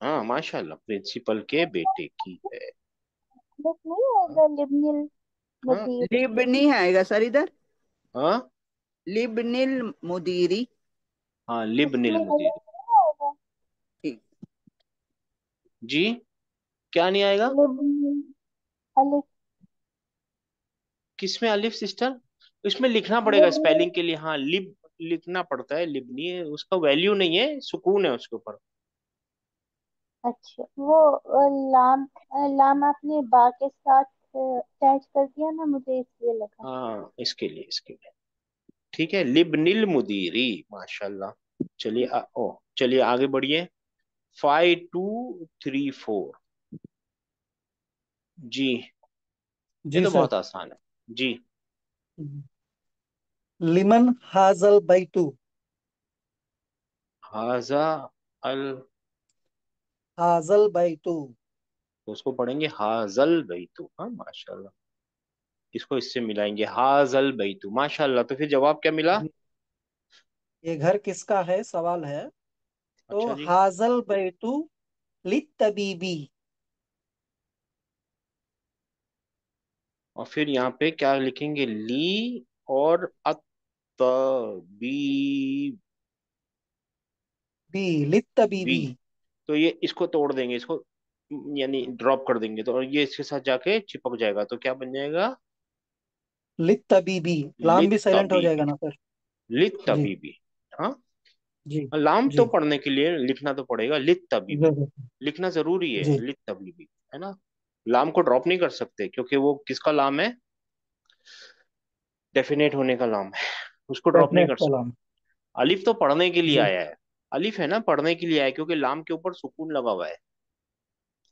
हाँ माशाल्लाह, प्रिंसिपल के बेटे की है। बस नहीं होगा लिबनिल हाँ। मुदीर। लिब नहीं आएगा सर इधर, हाँ। लिबनिल मुदीरी। हाँ, लिबनिल इसमें अलग मुदीरी। नहीं होगा। ठीक। जी, क्या नहीं आएगा? लिबनिल अलिफ। किसमें अलिफ सिस्टर? इसमें लिखना पड़ेगा लिबनिल। स्पेलिंग के लिए, हाँ लिब लिखना पड़ता है, लिबनी है, उसका वैल्यू नहीं है, सुकून है उसके ऊपर। अच्छा, वो लाम, लाम आपने बा के साथ अटैच कर दिया ना, मुझे इसलिए लगा। हाँ, इसके लिए ठीक है, लिबनिल मुदीरी, माशाल्लाह। चलिए ओ चलिए आगे बढ़िए। 5234। जी, ये जी तो सर। बहुत आसान है। जी। लिमन हाजल बैतु। हाजा अल, हाजल बैतु। तो उसको पढ़ेंगे हाजल बैतु। हाँ माशाल्लाह, इसको इससे मिलाएंगे हाजल बैतु, माशाल्लाह। तो फिर जवाब क्या मिला? जी, ये घर किसका है सवाल है। तो अच्छा जी। हाजल बैतु लित्तबीबी। और फिर यहाँ पे क्या लिखेंगे? ली और बी, बी लित्तबीबी। बी। तो ये इसको तोड़ देंगे, इसको यानी ड्रॉप कर देंगे, तो और ये इसके साथ जाके चिपक जाएगा, तो क्या बन जाएगा? लित्तबीबी। लाम लित भी साइलेंट हो तबीबी, जाएगा ना सर। लित जी तबीबी। हाँ, जी लाम तो जी पढ़ने के लिए लिखना तो पड़ेगा, लित तबीबी जरूर। लिखना जरूरी है, जी लित तबीबी, है ना। लाम को ड्रॉप नहीं कर सकते, क्योंकि वो किसका लाम है? डेफिनेट होने का लाम है, उसको ड्रॉप नहीं डेफिनेट कर सकते। सलाम। अलिफ तो पढ़ने के लिए जी आया है, अलिफ है ना, पढ़ने के लिए आया है, क्योंकि लाम के ऊपर सुकून लगा हुआ है।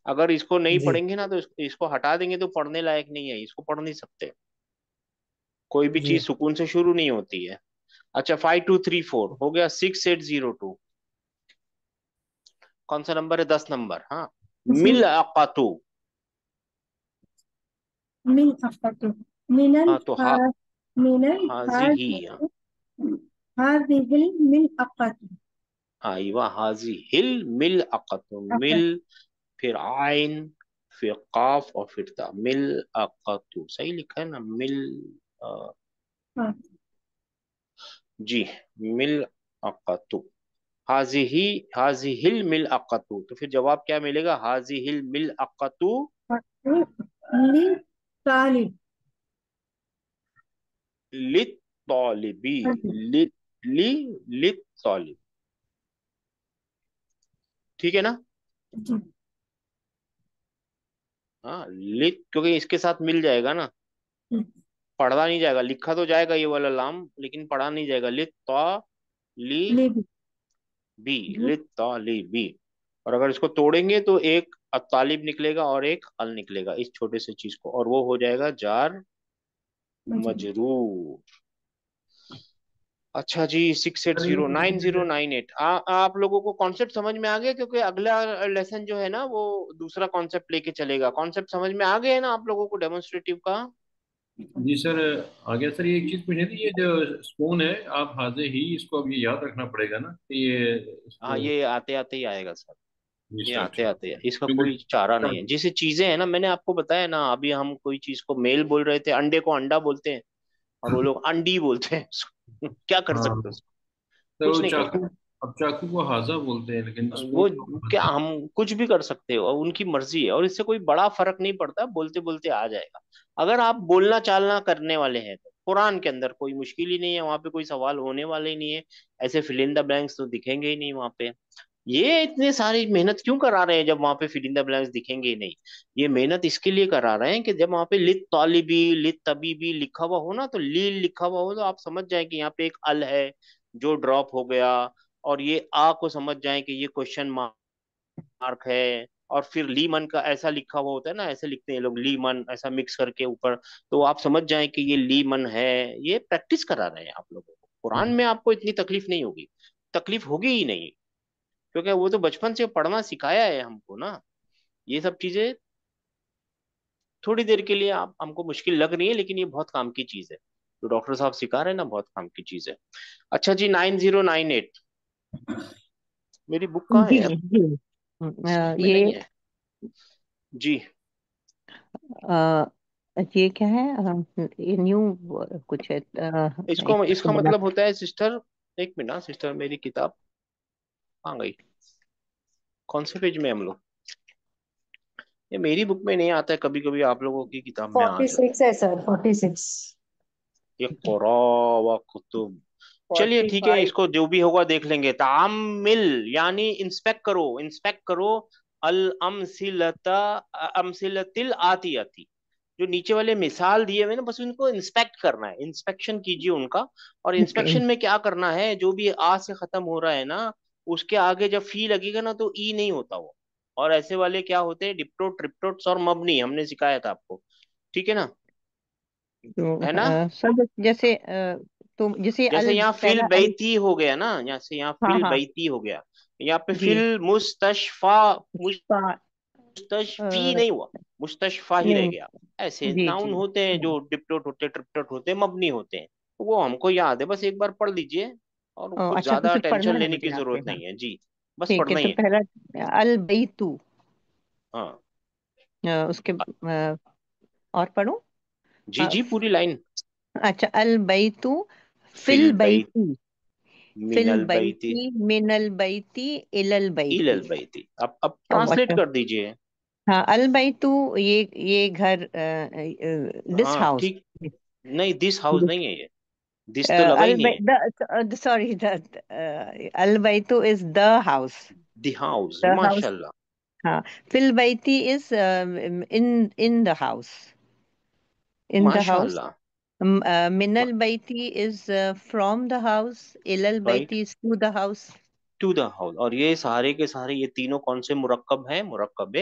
अगर इसको नहीं जी पढ़ेंगे ना, तो इसको हटा देंगे तो पढ़ने लायक नहीं है, इसको पढ़ नहीं सकते। कोई भी जी चीज सुकून से शुरू नहीं होती है। अच्छा, 5234 हो गया, 6802 कौन सा नंबर है? 10 नंबर। हाँ, जी मिल अकातु। मिन अफ़क़तु मिनल हाँ तो हा हा, मिनल हाजी ही, हाँ। हाज़िहि हाज़िहिल मिन अक़तु। आईवा हाजी हिल मिल अकातु, मिल, फिर आइन, फिर काफ, और फिर ता, मिल अकातु। सही लिखा है ना? मिल, अ, जी, मिल अकातु। हाजी ही, हाजी हिल मिल अकातु। तो फिर जवाब क्या मिलेगा? हाजी हिल मिल अकातु लि तालिब। लित तौलिबी, लित, ली, लित तौलिब। ठीक है ना? जी हाँ, लित, क्योंकि इसके साथ मिल जाएगा ना, पढ़ा नहीं जाएगा, लिखा तो जाएगा ये वाला लाम, लेकिन पढ़ा नहीं जाएगा। लित तो ली लिबि बी, लित तो ली बी। और अगर इसको तोड़ेंगे तो एक तालिब निकलेगा और एक अल निकलेगा, इस छोटे से चीज को, और वो हो जाएगा जार मजरूर। अच्छा जी, 680908। आप लोगों को कॉन्सेप्ट समझ में आ गया? क्योंकि अगला लेसन जो है ना, वो दूसरा कॉन्सेप्ट लेके चलेगा। कॉन्सेप्ट समझ में आ गए है ना आप लोगों को डेमोन्स्ट्रेटिव का? जी सर, आगे सर ये एक चीज पूछनी थी, ये जो स्पून है आप हाजे ही, इसको अब ये याद रखना पड़ेगा ना कि ये हाँ, इसको। ये आते आते ही आएगा सर, जी ये सर आते ठीक। आते है, इसका क्योंकि कोई चारा नहीं है। जैसे चीजें हैं ना, मैंने आपको बताया ना, अभी हम कोई चीज को मेल बोल रहे थे, अंडे को अंडा बोलते हैं, और वो लोग अंडी बोलते हैं उसको। क्या कर हाँ, सकते हो उसको? कुछ तो नहीं कर चाकू, सकते। अब चाकू को हाजा बोलते हैं लेकिन स्पून वो को क्या, हाजा। हम कुछ भी कर सकते हो, और उनकी मर्जी है, और इससे कोई बड़ा फर्क नहीं पड़ता, बोलते बोलते आ जाएगा। अगर आप बोलना चालना करने वाले हैं तो कुरान के अंदर कोई मुश्किल ही नहीं है, वहां पे कोई सवाल होने वाले ही नहीं है। ऐसे फिल इन द ब्लैंक्स तो दिखेंगे ही नहीं वहां पे। ये इतने सारी मेहनत क्यों करा रहे हैं जब वहां पे फिल इन द ब्लैंक्स दिखेंगे ही नहीं? ये मेहनत इसके लिए करा रहे हैं कि जब वहां पे लित तालिबी, लित तबीबी लिखा हुआ हो ना, तो लील लिखा हुआ हो, तो आप समझ जाए कि यहाँ पे एक अल है जो ड्रॉप हो गया, और ये आ को समझ जाए कि ये क्वेश्चन मार्क है। और फिर लीमन का ऐसा लिखा हुआ होता है ना, ऐसे लिखते हैं लोग, लीमन ऐसा मिक्स करके ऊपर, तो आप समझ जाएं कि ये लीमन है। ये प्रैक्टिस करा रहे हैं आप लोगों को। कुरान में आपको इतनी तकलीफ नहीं होगी, तकलीफ होगी ही नहीं, क्योंकि वो तो बचपन से पढ़ना सिखाया है हमको ना। ये सब चीजें थोड़ी देर के लिए आप हमको मुश्किल लग रही है, लेकिन ये बहुत काम की चीज है, जो डॉक्टर साहब सिखा रहे हैं ना, बहुत काम की चीज है। अच्छा जी, 9098, मेरी बुक कहाँ है जी यार? जी इस बुक में नहीं ये है जी। अ, ये क्या है? ये न्यू कुछ है, इसको, एक इसका बड़ा। मतलब होता है सिस्टर, एक मिनट ना सिस्टर, मेरी किताब कहाँ गई? कौन से पेज में हम लोग? ये मेरी बुक में नहीं आता है, कभी कभी आप लोगों की किताब में आ फोर्टी जाता सिक्स है सर, 46। है। ये कुरा व कुतुब। चलिए फोर्टी ठीक है, फाइव इसको जो भी होगा देख लेंगे। तामिल यानी इंस्पेक्ट करो, इंस्पेक्ट करो। अल अमसिलता, अमसिलतिल आती आती, जो नीचे वाले मिसाल दिए हुए ना, बस उनको इंस्पेक्ट करना है, इंस्पेक्शन कीजिए उनका। और ओके। इंस्पेक्शन में क्या करना है, जो भी आ से खत्म हो रहा है ना, उसके आगे जब फी लगेगा ना, तो ई नहीं होता वो। और ऐसे वाले क्या होते हैं? डिप्टो, ट्रिप्टोट्स और मबनी, हमने सिखाया था आपको। ठीक है ना? तो है ना? सर जैसे तो जैसे जैसे यहाँ फिल पहला अल। बैती हो गया ना, यहाँ से यहाँ हाँ फिल हाँ बैती हो गया, यहाँ पे जी। फिल मुस्तशफा, पा, मुस्तशफी अ, नहीं हुआ, मुस्तशफा ही रह नहीं। गया। ऐसे जी नाउन जी होते हैं जो डिप्टोट होते हैं, ट्रिप्टोट होते हैं, मबनी होते हैं, वो हमको याद है, बस एक बार पढ़ लीजिए और कुछ अच्छा, तो ज्यादा सिर्फ पढ़ना टेंशन है लेने मुझे की यहाँ पे। जरूरत हाँ नहीं है जी, बस ठीक है, पढ़ना ही तो है। पहला अल बैतु। हाँ उसके और पढ़ूं? जी जी, पूरी लाइन। अच्छा, अल बैतु फिल फिल बैत, बैती, फिल मिनल बैती, बैती मिनल बैती इलल इलल बैती। बैती। अब ट्रांसलेट अच्छा, कर दीजिए। हाँ, अल बैतु ये घर, दिस हाँ हाउस। ठीक, नहीं दिस हाउस नहीं है ये, दिस तो लगा अल ही नहीं है। सॉरी, अल बैतु is the house. The house, the house, माशाल्लाह। हाँ। फिल बैती is in the house, in the house. माशाल्लाह। मिनल बैती इज फ्रॉम द हाउस, इलल राइट, बैती is to the house. To the house. और ये सारे के सारे ये तीनों कौन से मुरक्कब हैं? मुरक्कब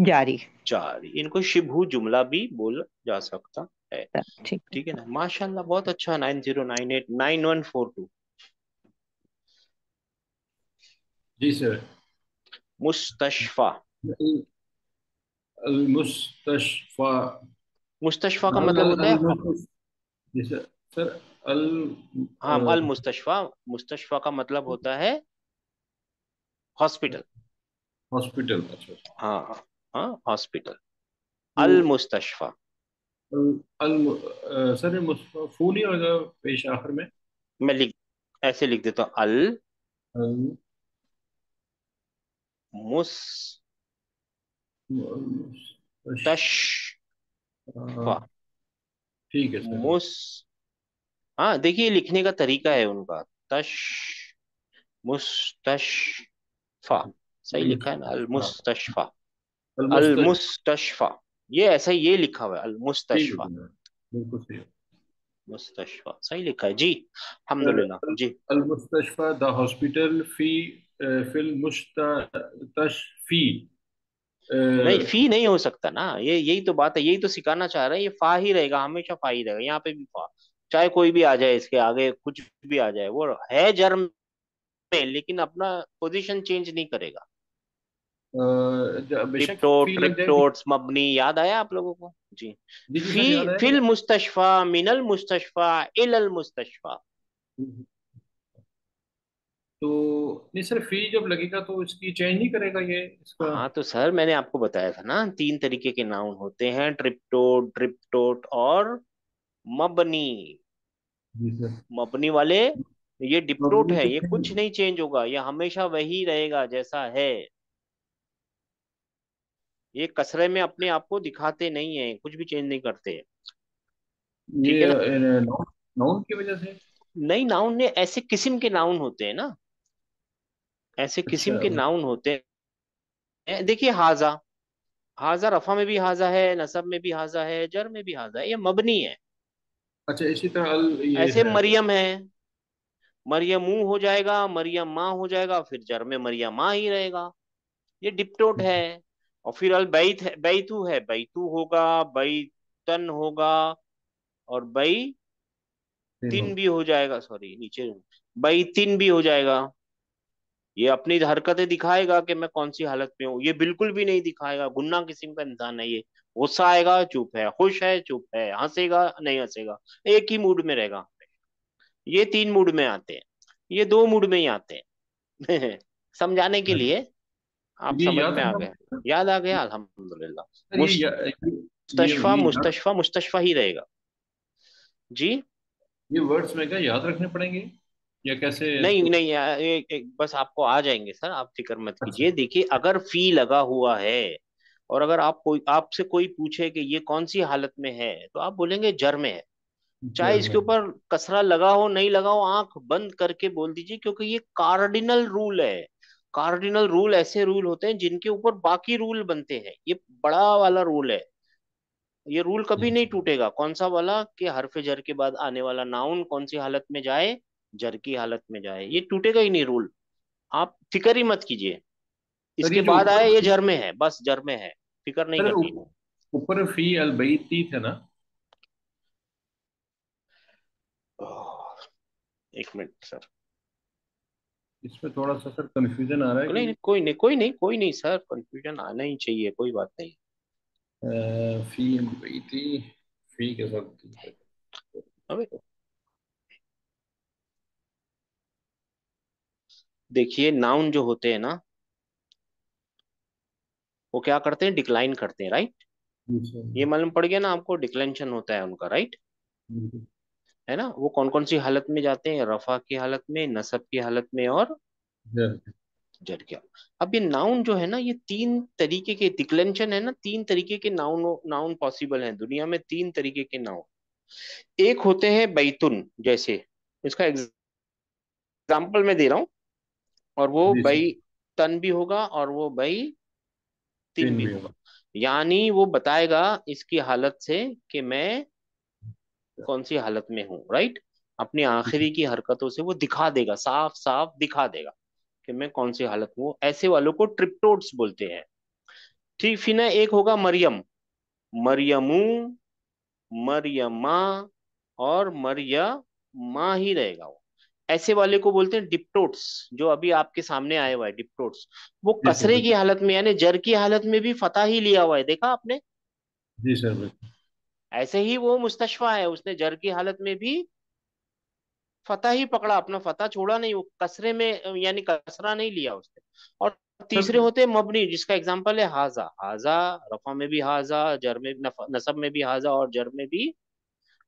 जारी। चार, इनको शिबहू जुमला भी बोला जा सकता है। ठीक है। ठीक है ना, माशाल्लाह, बहुत अच्छा। 90989142। जी सर। मुस्तशफा, अल मुस्तशफा। मुस्तशफा का अल मतलब होता अल है, जी सर। सर अल हाँ, अल मुस्तशफा, मुस्तशफा का मतलब होता है हॉस्पिटल। हॉस्पिटल। अच्छा अच्छा। हाँ हाँ हाँ, हॉस्पिटल, तो अल मुस्तशफा। अल अल सर फू नहीं होगा पेश आखिर में? मैं लिख, ऐसे लिख देता हूँ, अल अल मुस्तशफा। ठीक है सर। मुस, हाँ देखिए लिखने का तरीका है उनका, तश, मुस्तशफा, सही लिखा है ना, अल मुस्तशफा, अल अल मुस्तश। मुस्तशफा, ये ऐसा ही ये लिखा हुआ है, अल ठीक है मुस्तशफा, सर, बिल्कुल सही। मुस्तशफा सही लिखा है जी, सर अल्हम्दुलिल्लाह जी। अल मुस्तशफा द हॉस्पिटल फी फिल मुस्तशफी। नहीं फी नहीं हो सकता ना, ये यही तो बात है, यही तो सिखाना चाह रहे हैं, ये फा ही रहेगा, हमेशा फा ही रहेगा, यहाँ पे भी फा, चाहे कोई भी आ जाए इसके आगे, कुछ भी आ जाए, वो है जर्म में, लेकिन अपना पोजीशन चेंज नहीं करेगा। बेशक टिप्टोट, फी लग जाएगी। ट्रिप्टोट्स, मबनी, याद आया आप लोगों को जी। जी जी फी, सर, याद आया फिल मुझे। मुस्तशफा, मिनल मुस्तशफा, इलल मुस्तशफा। तो नहीं सर, फी जब लगेगा तो इसकी चेंज नहीं करेगा ये इसका? हाँ तो सर मैंने आपको बताया था ना, तीन तरीके के नाउन होते हैं, ट्रिप्टोट, ड्रिप्टोट और मबनी। जी सर। मबनी वाले, ये डिप्टोट मबनी है, ये कितने कुछ नहीं चेंज होगा, ये हमेशा वही रहेगा जैसा है, ये कसरे में अपने आप को दिखाते नहीं है, कुछ भी चेंज नहीं करते। ठीक ये है ना, नाउन की वजह से? नई नाउन ने ऐसे किस्म के नाउन होते हैं ना, ऐसे किस्म अच्छा के नाउन होते हैं। देखिए हाजा, हाजा रफा में भी हाजा है, नसब में भी हाजा है, जर में भी हाजा है, ये मबनी है। अच्छा, इसी तरह अल ये ऐसे है। मरियम है, मरियमू हो जाएगा, मरियम माँ हो जाएगा, फिर जर में मरियम माँ ही रहेगा, ये डिप्टोट है। और फिर अल बैत है, बैतू है, बैतू होगा, बैतन होगा, और बई तीन तीन हो। भी हो जाएगा, सॉरी नीचे, बई तीन भी हो जाएगा। ये अपनी हरकतें दिखाएगा कि मैं कौन सी हालत में हूँ, ये बिल्कुल भी नहीं दिखाएगा, गुन्ना किस्म का इंसान है ये। गुस्सा आएगा चुप है, खुश है चुप है, हंसेगा नहीं हंसेगा, एक ही मूड में रहेगा। ये तीन मूड में आते हैं, ये दो मूड में ही आते हैं। समझाने के लिए, आप ये समझ याद में आ रखना गए, पड़ेगा याद आ गया अल्हम्दुलिल्लाह। सर। मुस्तशफा, ये याद, मुस्तशफा, मुस्तशफा ही रहेगा जी। ये वर्ड्स में क्या याद रखने पड़ेंगे या कैसे नहीं इसको? नहीं बस आपको आ जाएंगे सर, आप फिक्र मत अच्छा। कीजिए। देखिए अगर फी लगा हुआ है, और अगर आप कोई, आपसे कोई पूछे कि ये कौन सी हालत में है, तो आप बोलेंगे जर में है। चाहे जर इसके में। ऊपर कसरा लगा हो नहीं लगा हो, आंख बंद करके बोल दीजिए, क्योंकि ये कार्डिनल रूल है। कार्डिनल रूल ऐसे रूल होते हैं जिनके ऊपर बाकी रूल बनते हैं, ये बड़ा वाला रूल है। ये रूल कभी नहीं टूटेगा। कौन सा वाला? कि हरफ जर के बाद आने वाला नाउन कौन सी हालत में जाए, जर की हालत में जाए, ये टूटेगा ही नहीं रूल। आप फिक्र ही मत कीजिए, सर इसके ये जो बाद ऊपर आए ये जर में है, बस जर में है, फिक्र नहीं सर करनी। ऊपर फी अल बैती थे ना? एक मिनट सर। इसमें थोड़ा सा सर कंफ्यूजन आ रहा है नहीं नहीं, कि कोई नहीं कोई नहीं कोई नहीं सर, कंफ्यूजन आना ही चाहिए, कोई बात नहीं। फी गई थी, फी के साथ अबे देखिए, नाउन जो होते हैं ना, वो क्या करते हैं, डिक्लाइन करते हैं, राइट। ये मालूम पड़ गया ना आपको, डिक्लेंशन होता है उनका, राइट, है ना। वो कौन कौन सी हालत में जाते हैं, रफा की हालत में, नसब की हालत में, और जर क्या। अब ये नाउन जो है ना, ये तीन तरीके के डिक्लेंशन है ना, तीन तरीके के नाउन नाउन पॉसिबल हैं दुनिया में, तीन तरीके के नाउन। एक होते हैं बैतुन जैसे, इसका एग्जाम्पल मैं दे रहा हूँ, और वो जी सर। बई तन भी होगा और वो बई तिन तीन भी भी होगा। होगा। यानी वो बताएगा इसकी हालत से कि मैं कौन सी हालत में हूँ, राइट। अपनी आखिरी की हरकतों से वो दिखा देगा, साफ साफ दिखा देगा कि मैं कौन सी हालत में हूँ। ऐसे वालों को ट्रिप्टोड्स बोलते हैं। ठीक, फिर ना एक होगा मरियम, मरियमू, मरियमा, और मरियमा ही रहेगा वो। ऐसे वाले को बोलते हैं डिप्टोट्स, जो अभी आपके सामने आए हुआ है डिप्टोट्स। वो जी सर कसरे की बिल्कुल। हालत में यानी जर की हालत में भी फतह ही लिया हुआ है, देखा आपने। जी सर बिल्कुल। ऐसे ही वो मुस्तशफा है, उसने जर की हालत में भी फतह ही पकड़ा, अपना फतह छोड़ा नहीं, वो कसरे में यानी कसरा नहीं लिया उसने। और तीसरे सर होते हैं मबनी, जिसका एग्जांपल है हाजा। हाजा रफा में भी हाजा, जर में नसब में भी हाजा, और जर में भी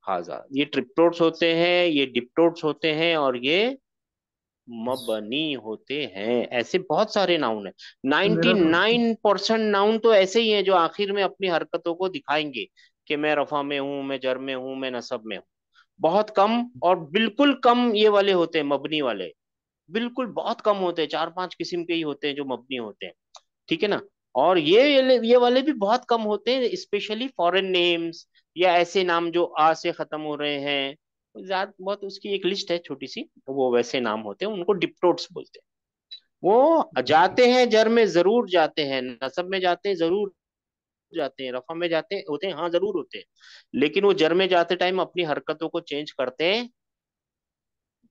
हाजा। ये ट्रिप्टोट्स होते हैं, ये डिप्टोट्स होते हैं, और ये मबनी होते हैं। ऐसे बहुत सारे नाउन है। मेरा क्वेश्चन। 99% नाउन तो ऐसे ही हैं जो आखिर में अपनी हरकतों को दिखाएंगे कि मैं रफा में हूं, मैं जर में हूं, मैं नसब में हूं। बहुत कम और बिल्कुल कम ये वाले होते हैं मबनी वाले, बिल्कुल बहुत कम होते हैं, चार पांच किस्म के ही होते हैं जो मबनी होते हैं, ठीक है ना। और ये वाले भी बहुत कम होते हैं, स्पेशली फॉरेन नेम्स, या ऐसे नाम जो आ से खत्म हो रहे हैं, ज्यादा बहुत उसकी एक लिस्ट है छोटी सी, वो वैसे नाम होते हैं, उनको डिप्टोट्स बोलते हैं। वो जाते हैं जर में जरूर जाते हैं, नसब में जाते हैं जरूर जाते हैं, रफा में जाते होते हैं, हाँ जरूर होते हैं, लेकिन वो जर में जाते टाइम अपनी हरकतों को चेंज करते हैं।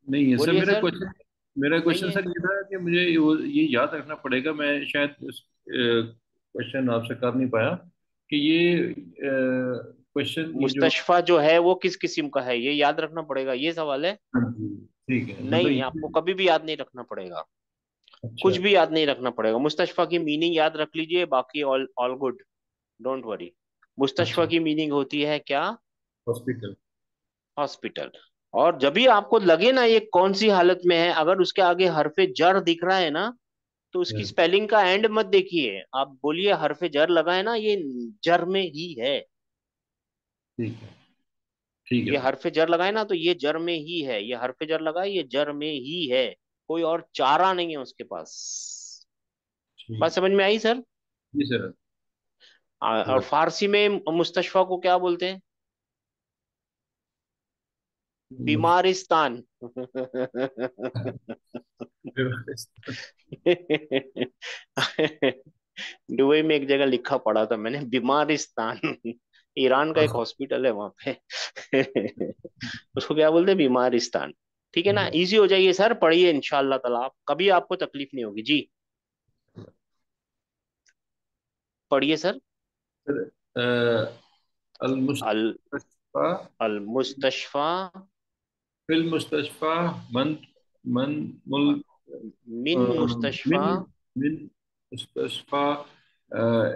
नहीं है सर, बोलिए मेरा सर। क्वेश्चन, मेरा नहीं क्वेश्चन है। सर ये था कि मुझे ये याद रखना पड़ेगा, मैं शायद क्वेश्चन आपसे कर नहीं पाया कि ये क्वेश्चन ये जो। मुस्तशफा जो है वो किस किस्म का है, ये याद रखना पड़ेगा, ये सवाल है। हाँ जी, ठीक है, मतलब नहीं, आपको कभी भी याद नहीं रखना पड़ेगा, कुछ अच्छा। भी याद नहीं रखना पड़ेगा। मुस्तशफा की मीनिंग याद रख लीजिए, बाकी all all good, don't worry. मुस्तशफा अच्छा, की मीनिंग होती है क्या, हॉस्पिटल। हॉस्पिटल। और जब भी आपको लगे ना ये कौन सी हालत में है, अगर उसके आगे हरफे जर दिख रहा है ना, तो उसकी स्पेलिंग का एंड मत देखिए, आप बोलिए हरफे जर लगा है ना, ये जर में ही है। ठीक है, ठीक है ये सर। हरफे जर लगाए ना, तो ये जर में ही है, ये हरफे जर लगाए, ये जर में ही है, कोई और चारा नहीं है उसके पास। बात ठीक। समझ में आई सर। जी सर। और फारसी में मुस्तशफा को क्या बोलते हैं, बीमारिस्तान। दुबई में एक जगह लिखा पड़ा था मैंने, बीमारिस्तान। ईरान का एक हॉस्पिटल है वहां पे। उसको क्या बोलते हैं, बीमारिस्तान। ठीक है ना, इजी हो जाइए सर, पढ़िए इंशाल्लाह ताला, आप कभी आपको तकलीफ नहीं होगी जी। पढ़िए सर। अल अल मुस्तशफा, अल मुस्तशफा फिल मुस्तशफा, मन मन मुल मिन मुस्तशफा मिन मिन मुस्तशफा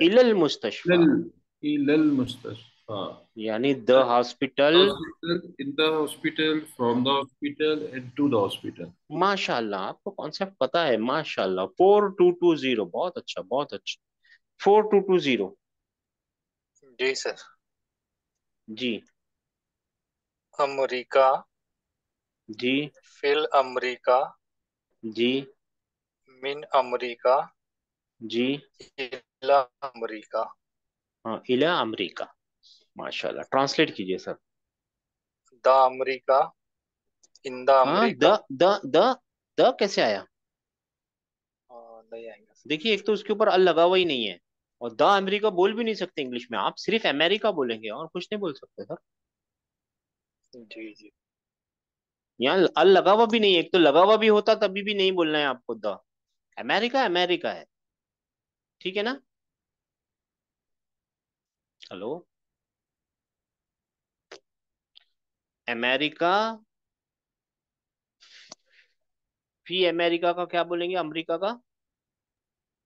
इलल मुस्तशफा, इलल इलल मुस्तशफा, यानी the hospital. hospital, in the hospital, from the hospital and to the hospital। माशाल्लाह, आपको कॉन्सेप्ट पता है, माशाल्लाह। 4220, बहुत अच्छा बहुत अच्छा। 4220। जी सर। जी। अमेरिका, जी। फिल अमेरिका, जी। मिन अमेरिका, जी। इला अमेरिका। हाँ, इला अमेरिका। माशाल्लाह, ट्रांसलेट कीजिए sir. The America, in the हाँ, अमेरिका। द कैसे आया। नहीं आएगा सर। देखिए, एक तो उसके ऊपर अल लगा हुआ ही नहीं है, और द अमेरिका बोल भी नहीं सकते इंग्लिश में, आप सिर्फ अमेरिका बोलेंगे और कुछ नहीं बोल सकते सर। जी जी। यहाँ अल लगा हुआ भी नहीं है, एक तो लगा हुआ भी होता तभी भी नहीं बोलना है आपको द। अमेरिका अमेरिका है, ठीक है ना। हेलो, अमेरिका, फी अमेरिका का क्या बोलेंगे, अमेरिका का,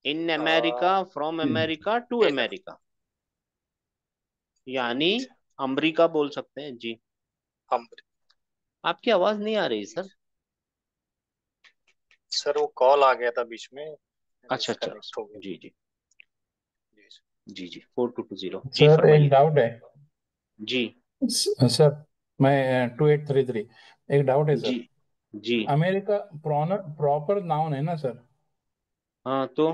in America, from America, to in America, यानी अमेरिका बोल सकते हैं जी। अमरीका। आपकी आवाज नहीं आ रही सर। सर वो कॉल आ गया था बीच में, अच्छा अच्छा, डिस्कनेक्ट हो गया। जी जी जी सर। जी जी, 4220 जी, सर एक फरमाइए। डाउट है। जी सर मैं 2833, एक डाउट है जी सर। जी। अमेरिका प्रॉपर नाउन है ना सर? हाँ तो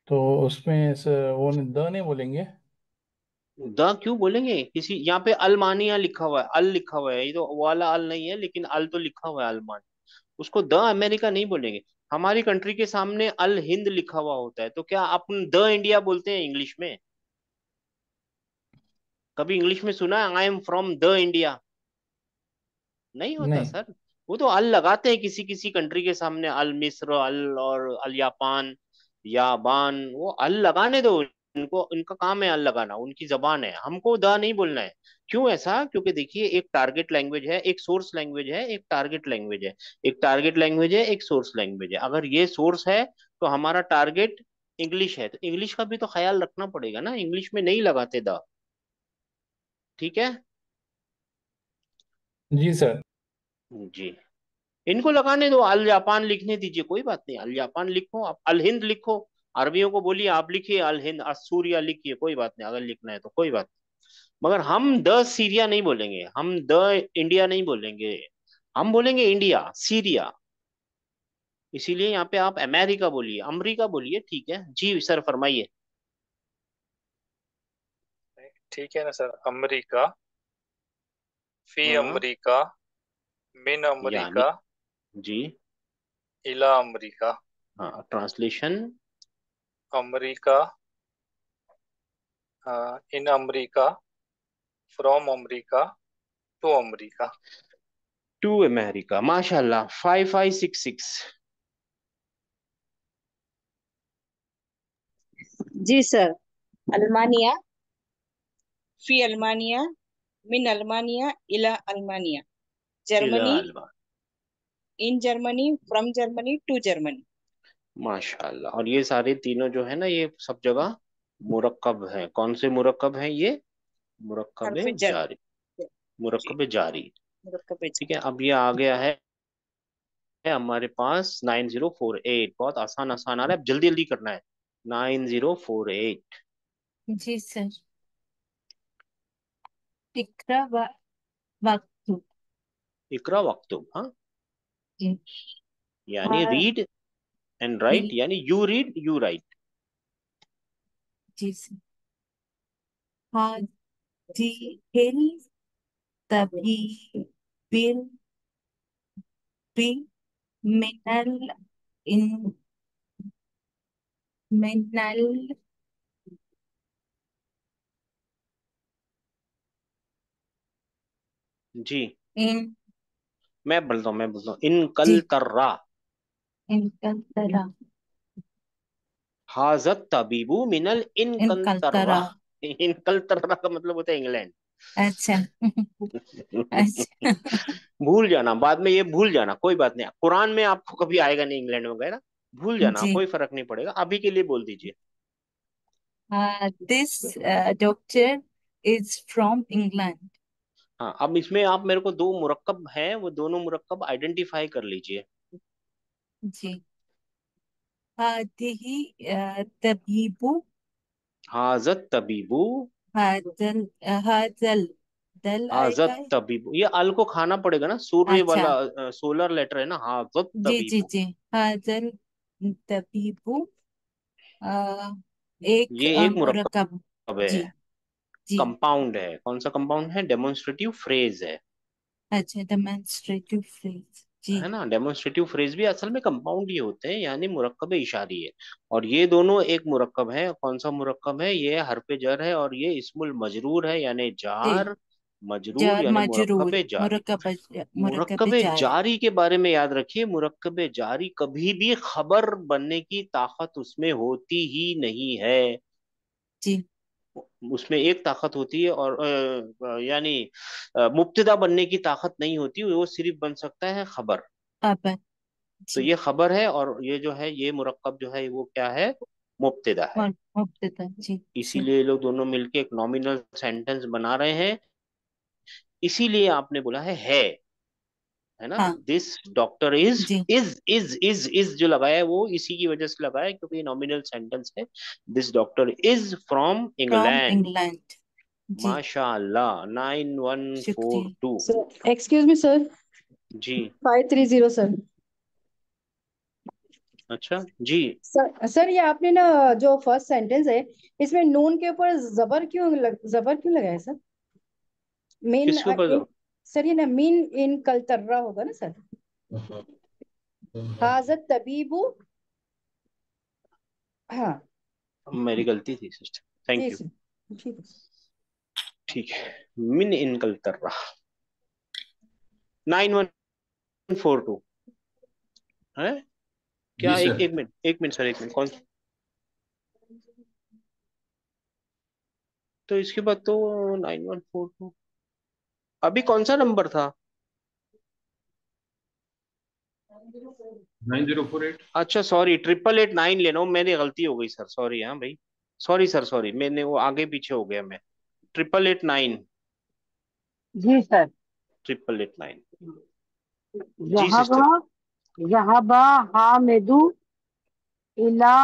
तो उसमें वो द नहीं बोलेंगे? द क्यों बोलेंगे, किसी यहाँ पे अल्मानिया लिखा हुआ है, अल लिखा हुआ है, ये तो वो वाला अल नहीं है, लेकिन अल तो लिखा हुआ है अल्मान, उसको द अमेरिका नहीं बोलेंगे। हमारी कंट्री के सामने अल हिंद लिखा हुआ होता है, तो क्या अपन द इंडिया बोलते हैं इंग्लिश में? कभी इंग्लिश में सुना है I am from the India? नहीं होता नहीं। सर। वो तो अल लगाते हैं किसी किसी कंट्री के सामने, अल मिस्र, अल और अल यापान, याबान, वो अल लगाने दो इनको, इनका काम है अल लगाना, उनकी जबान है, हमको द नहीं बोलना है। क्यों ऐसा? क्योंकि देखिए, एक टारगेट लैंग्वेज है, एक सोर्स लैंग्वेज है, एक टारगेट लैंग्वेज है, एक टारगेट लैंग्वेज है, एक सोर्स लैंग्वेज है। अगर ये सोर्स है तो हमारा टारगेट इंग्लिश है, तो इंग्लिश का भी तो ख्याल रखना पड़ेगा ना, इंग्लिश में नहीं लगाते द, ठीक है। जी सर। जी, इनको लगाने दो, अल जापान लिखने दीजिए, कोई बात नहीं, अल जापान लिखो, आप अल हिंद लिखो, अरबियों को बोलिए आप लिखिए अल हिंद, असूरिया लिखिए, कोई बात नहीं, अगर लिखना है तो कोई बात नहीं। मगर हम द सीरिया नहीं बोलेंगे, हम द इंडिया नहीं बोलेंगे, हम बोलेंगे इंडिया सीरिया। इसीलिए यहाँ पे आप अमेरिका बोलिए, अमरीका बोलिए, ठीक है जी सर, फरमाइए। ठीक है ना सर। अमेरिका, फी हाँ, अमेरिका, मिन यानी, अमेरिका, जी, इला अमेरिका। हाँ, translation. America, in America, from America, to America. To America, माशाल्लाह, 5566। जी सर। अल्मानिया, फी अल्मानिया, मिन अल्मानिया, इला अल्मानिया। Germany, in Germany, from Germany, to Germany. माशाल्लाह, और ये सारे तीनों जो है ना, ये सब जगह मुरक्कब है। कौन से मुरक्कब है ये? मुरक्कब हरफ जर। जारी, जी। मुरक्कब जारी। मुरक्कब ठीक है, अब ये आ गया है हमारे पास 9048, बहुत आसान आसान आ रहा है, अब जल्दी जल्दी करना है। 9048। जी सर। इकरा वक्तु। इकरा वक्तुब, हाँ, जी। यानी हाँ रीड एंड राइट, यानी यू रीड यू राइट। जी सर। हादिहिल तभी बिल बी मिनल इन मिनल जी, इन मैं बोलता हूँ, इन कल जी तर्रा, इनकल तरा हाजत तबीबू मिनल इन इनकल तर्रा। तरा। इन तर्रा का मतलब होता है इंग्लैंड। अच्छा। अच्छा। भूल जाना, बाद में ये भूल जाना, कोई बात नहीं, कुरान में आपको कभी आएगा नहीं इंग्लैंड वगैरह, भूल जाना, जी। कोई फर्क नहीं पड़ेगा, अभी के लिए बोल दीजिए। This doctor is from England. हाँ, अब इसमें आप मेरे को दो मुरक्कब हैं, वो दोनों मुरक्कब आइडेंटिफाई कर लीजिए। जी। हादिही तबीबु हाजत तबीबू, हाजल हाजल दल आएगा। हाजत तबीबू, ये अल को खाना पड़ेगा ना, सूर्य अच्छा। वाला सोलर लेटर है ना, हाजत जी जी तबीबू। जी। हाजल तबीबु अ, एक ये एक मुरकब। मुरक्कब है, जी जी। कंपाउंड है, कौन सा कंपाउंड है? डेमोन्स्ट्रेटिव फ्रेज है। अच्छा, डेमोन्स्ट्रेटिव फ्रेज। जी है ना, डेमोन्स्ट्रेटिव फ्रेज भी असल में कंपाउंड ही होते हैं, यानी मुरक्कब इशारी है। और ये दोनों एक मुरक्कब है, कौन सा मुरक्कब है? ये हरफ जर है, और ये इस्मुल मजरूर है, यानी जी जार मजरूर यानी मजरूर मुरक्कबे जारी। मुरक्कबे मुरक्कबे जारी। जारी के बारे में याद रखिए, मुरक्कबे जारी कभी भी खबर बनने की ताकत उसमें होती ही नहीं है। जी उसमें एक ताकत होती है और यानी मुब्तदा बनने की ताकत नहीं होती, वो सिर्फ बन सकता है खबर। खबर। तो जी ये खबर है और ये जो है ये मुरक्कब जो है वो क्या है, मुब्तदा है। मुब्तदा। जी जी इसीलिए ये लोग दोनों मिलके एक नॉमिनल सेंटेंस बना रहे हैं। इसीलिए आपने बोला है ना, हाँ दिस डॉक्टर इज जी इज जो लगाया है वो इसी की वजह से लगाया है क्योंकि ये नॉमिनल सेंटेंस है। This doctor is from from England. England. जी माशाअल्लाह, 9142। शुक्रिया। सर एक्सक्यूज मी सर, जी 530 सर। अच्छा जी। सर ये आपने ना जो फर्स्ट सेंटेंस है इसमें नून के ऊपर जबर क्यों लगाया सर? मीन किसके ऊपर इन, सर ये ना मीन इन कलतर्रा होगा ना सर? हाजत तबीबू। हाँ मेरी गलती थी सिस्टर, थैंक जी यू। सर, ठीक है। ठीक है, मिन इनकल तर्रा 9142 है जी क्या? सर। एक मिनट सर, एक मिनट। कौन? तो इसके बाद तो 9142 अभी कौन सा नंबर था? 9048। अच्छा सॉरी, 8889 लेना हो, मेरी गलती हो गई सर, सॉरी। हाँ भाई, सॉरी सर, सॉरी, मैंने वो आगे पीछे हो गया मैं। 8889। जी सर। 8889। जी जहाबा सिस्टर। जहाबा हामिदु इला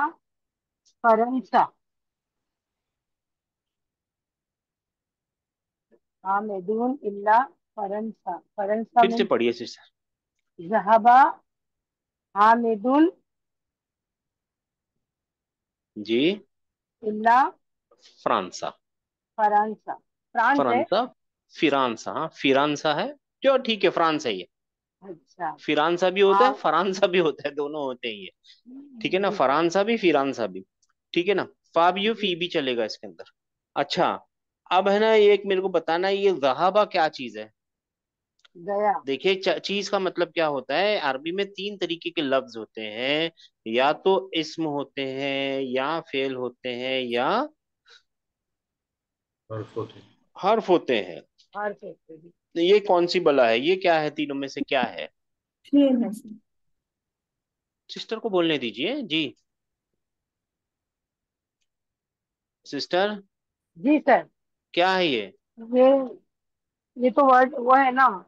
फरंसा। हामिदुन इला फरंसा। फरंसा फिर से मीन पढ़िए सिस्टर। जहाबा हामिदुन जी। इला फ्रांसा। फरंसा। फ्रांस है। फ्रांसा, फिरांसा, हाँ फिरांसा है जो, ठीक है, फ्रांस है ये। अच्छा। फिरांसा भी होता है, हाँ फरांसा भी होता है, दोनों होते हैं ये। ठीक है ना, जी सर। फरांसा भी फिरांसा भी। ठीक है ना, फा भी हो, जी फी भी चलेगा इसके अंदर। अच्छा, अब है ना ये एक मेरे को बताना है, ये ज़हाबा क्या चीज है? गया। देखिए, चीज का मतलब क्या होता है? अरबी में तीन तरीके के लफ्ज होते हैं, या तो इस्म होते हैं, या फेल होते हैं, या हर्फ होते। हर्फ होते हैं। हर क्षेत्र की। तो ये कौन सी बला है? ये क्या है? तीनों में से क्या है? फेल है सर। सिस्टर को बोलने दीजिए जी। सिस्टर, जी सर। क्या है ये? ये ये तो वर्ड वो है ना,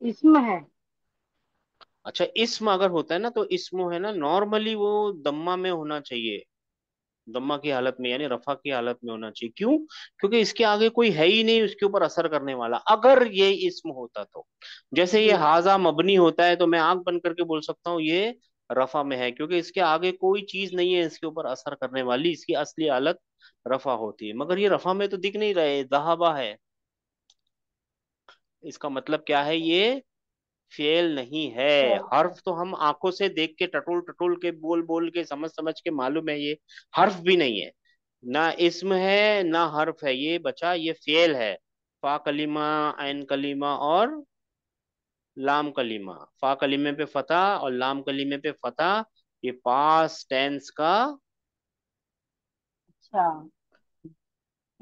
इसमें है। अच्छा, इस्म अगर होता है ना, तो इस्म है ना, नॉर्मली वो दम्मा में होना चाहिए, दम्मा की हालत में, यानी रफा की हालत में होना चाहिए। क्यों? क्योंकि इसके आगे कोई है ही नहीं उसके ऊपर असर करने वाला, अगर ये इस्म होता तो। जैसे ये जी हाजा मबनी होता है तो मैं आंख बंद करके बोल सकता हूँ ये रफा में है, क्योंकि इसके आगे कोई चीज नहीं है इसके ऊपर असर करने वाली, इसकी असली हालत रफा होती है। मगर ये रफा में तो दिख नहीं रहे, दहाबा है। इसका मतलब क्या है? ये फेल नहीं है। सर। हर्फ तो हम आंखों से देख के, टटोल टटोल के, बोल बोल के, समझ समझ के मालूम है, ये हर्फ भी नहीं है, ना इस्म है ना हर्फ है, ये बचा, ये फेल है। फा कलीमा, ऐन कलीमा और लाम कलीमा। फा कलीमे पे फता और लाम कलीमे पे फता, ये पास टेंस का अच्छा,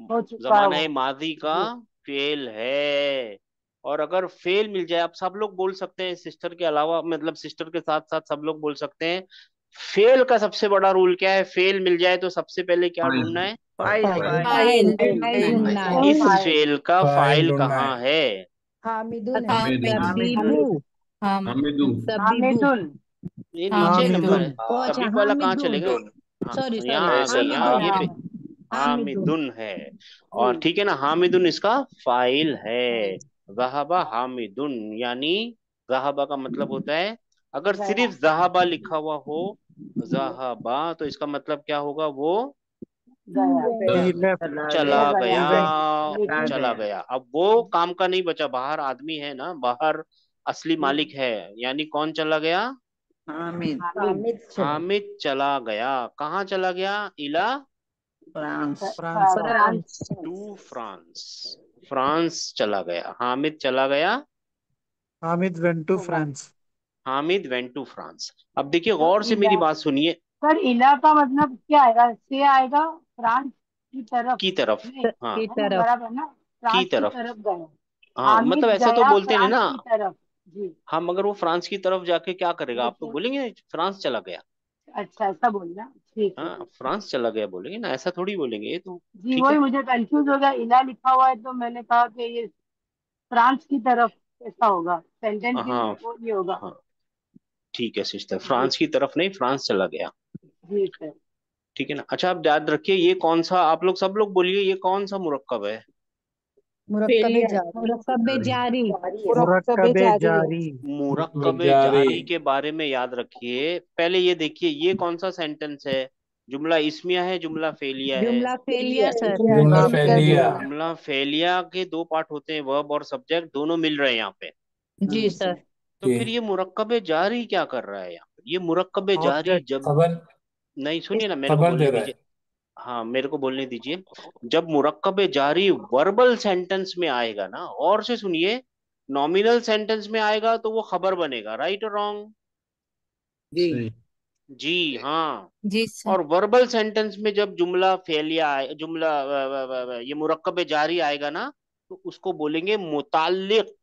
हो चुका है जमाना वो। माजी का जी फेल है। और अगर फेल मिल जाए, अब सब लोग बोल सकते हैं, सिस्टर के अलावा, मतलब सिस्टर के साथ साथ सब लोग बोल सकते हैं, फेल का सबसे बड़ा रूल क्या है? फेल मिल जाए तो सबसे पहले क्या फाइल। ढूंढना है? File file. File file file. File ढूंढना है। ओ इस फाइल। फेल का फाइल फाइल ढूंढना कहाँ है। है? हामिदुन है। हामिदु। तबीबू। हम हामिदु। तबीबू। हामिदुल। ये नीचे नंबर हामिदुन। है, ओ अच्छा, तबीब वाला कहाँ हामिदुन, चलेगा? दुन। हाँ, सॉरी सॉरी, यहाँ आ ऐसे गई, यहाँ हामिदुन, ये हाँ पे हामिदुन। हामिदुन है। जी। और ठीक है ना, हामिदुन इसका फाइल है। जहाबा हामिदुन, यानी जहाबा का मतलब होता है, अगर गया। सिर्फ जहाबा लिखा हुआ हो, जहाबा, तो इसका मतलब क्या होगा? वो गया। गया, चला चला हो गया, गया। गया। आ लेकिन चला गया। गया, अब वो काम का नहीं बचा, बाहर आदमी है ना, बाहर असली जी मालिक है, यानी कौन चला गया? हामिद। हामिद। हामिद चला। हामिद चला गया। कहाँ चला गया? इला France. France. France. To France. France चला गया, हामिद चला गया। Hamid went to France. Hamid went to France. अब देखिए गौर से मेरी बात सुनिए। सर इला का मतलब क्या आएगा? से आएगा फ्रांस की तरफ। की तरफ, नहीं हाँ की है ना, तरफ। बराबर ना, की फ्रांस की तरफ, तरफ गया। हाँ हामिद मतलब ऐसा तो गया बोलते हैं फ्रांस ना की तरफ। जी। हम, अगर वो फ्रांस की तरफ जाके क्या करेगा आप तो अच्छा बोलेंगे फ्रांस चला गया। अच्छा, ऐसा बोलना, ठीक है। हाँ फ्रांस चला गया बोलेंगे ना, ऐसा थोड़ी बोलेंगे ये तो। जी ठीक वही है, मुझे कंफ्यूज हो गया, इला लिखा हुआ है तो मैंने कहा कि ये फ्रांस की तरफ ऐसा होगा, सेंटेंस भी हाँ वो ये होगा। हाँ ठीक है सिस्टर, जी फ्रांस की तरफ नहीं, फ्रांस चला गया। जी सर। ठीक है ना। अच्छा आप याद रखिए ये कौन सा, आप लोग सब लोग बोलिए ये कौन सा मुरक्कब है। मुरक्कबे जारी। मुरक्कबे जारी। मुरक्कबे जारी। मुरक्कबे जारी। जारी के बारे में याद रखिए। पहले ये देखिए ये कौन सा सेंटेंस है, जुमला इस्मिया है जुमला फेलिया है। जुमला फेलिया सर। जुमला फेलिया। जुमला फेलिया के दो पार्ट होते हैं, वर्ब और सब्जेक्ट दोनों मिल रहे हैं यहाँ पे। जी सर। तो जी। फिर ये मुरक्कबे जारी क्या कर रहा है यहाँ पे? ये मुरक्कबे जारी ऑब्जेक्ट। जब, खबर। नहीं सुनिए ना मेरे को खबर बोलने दे रहा दीजिए। है। हाँ मेरे को बोलने दीजिए। जब मुरक्कबे जारी वर्बल सेंटेंस में आएगा ना, और से सुनिए, नॉमिनल सेंटेंस में आएगा तो वो खबर बनेगा, राइट और रॉन्ग? जी। सही। जी हाँ। जी सर। और वर्बल सेंटेंस में जब जुमला फेलिया आए, जुमला ये मुरक्कबे जारी आएगा ना, तो उसको बोलेंगे मुताल्लिक,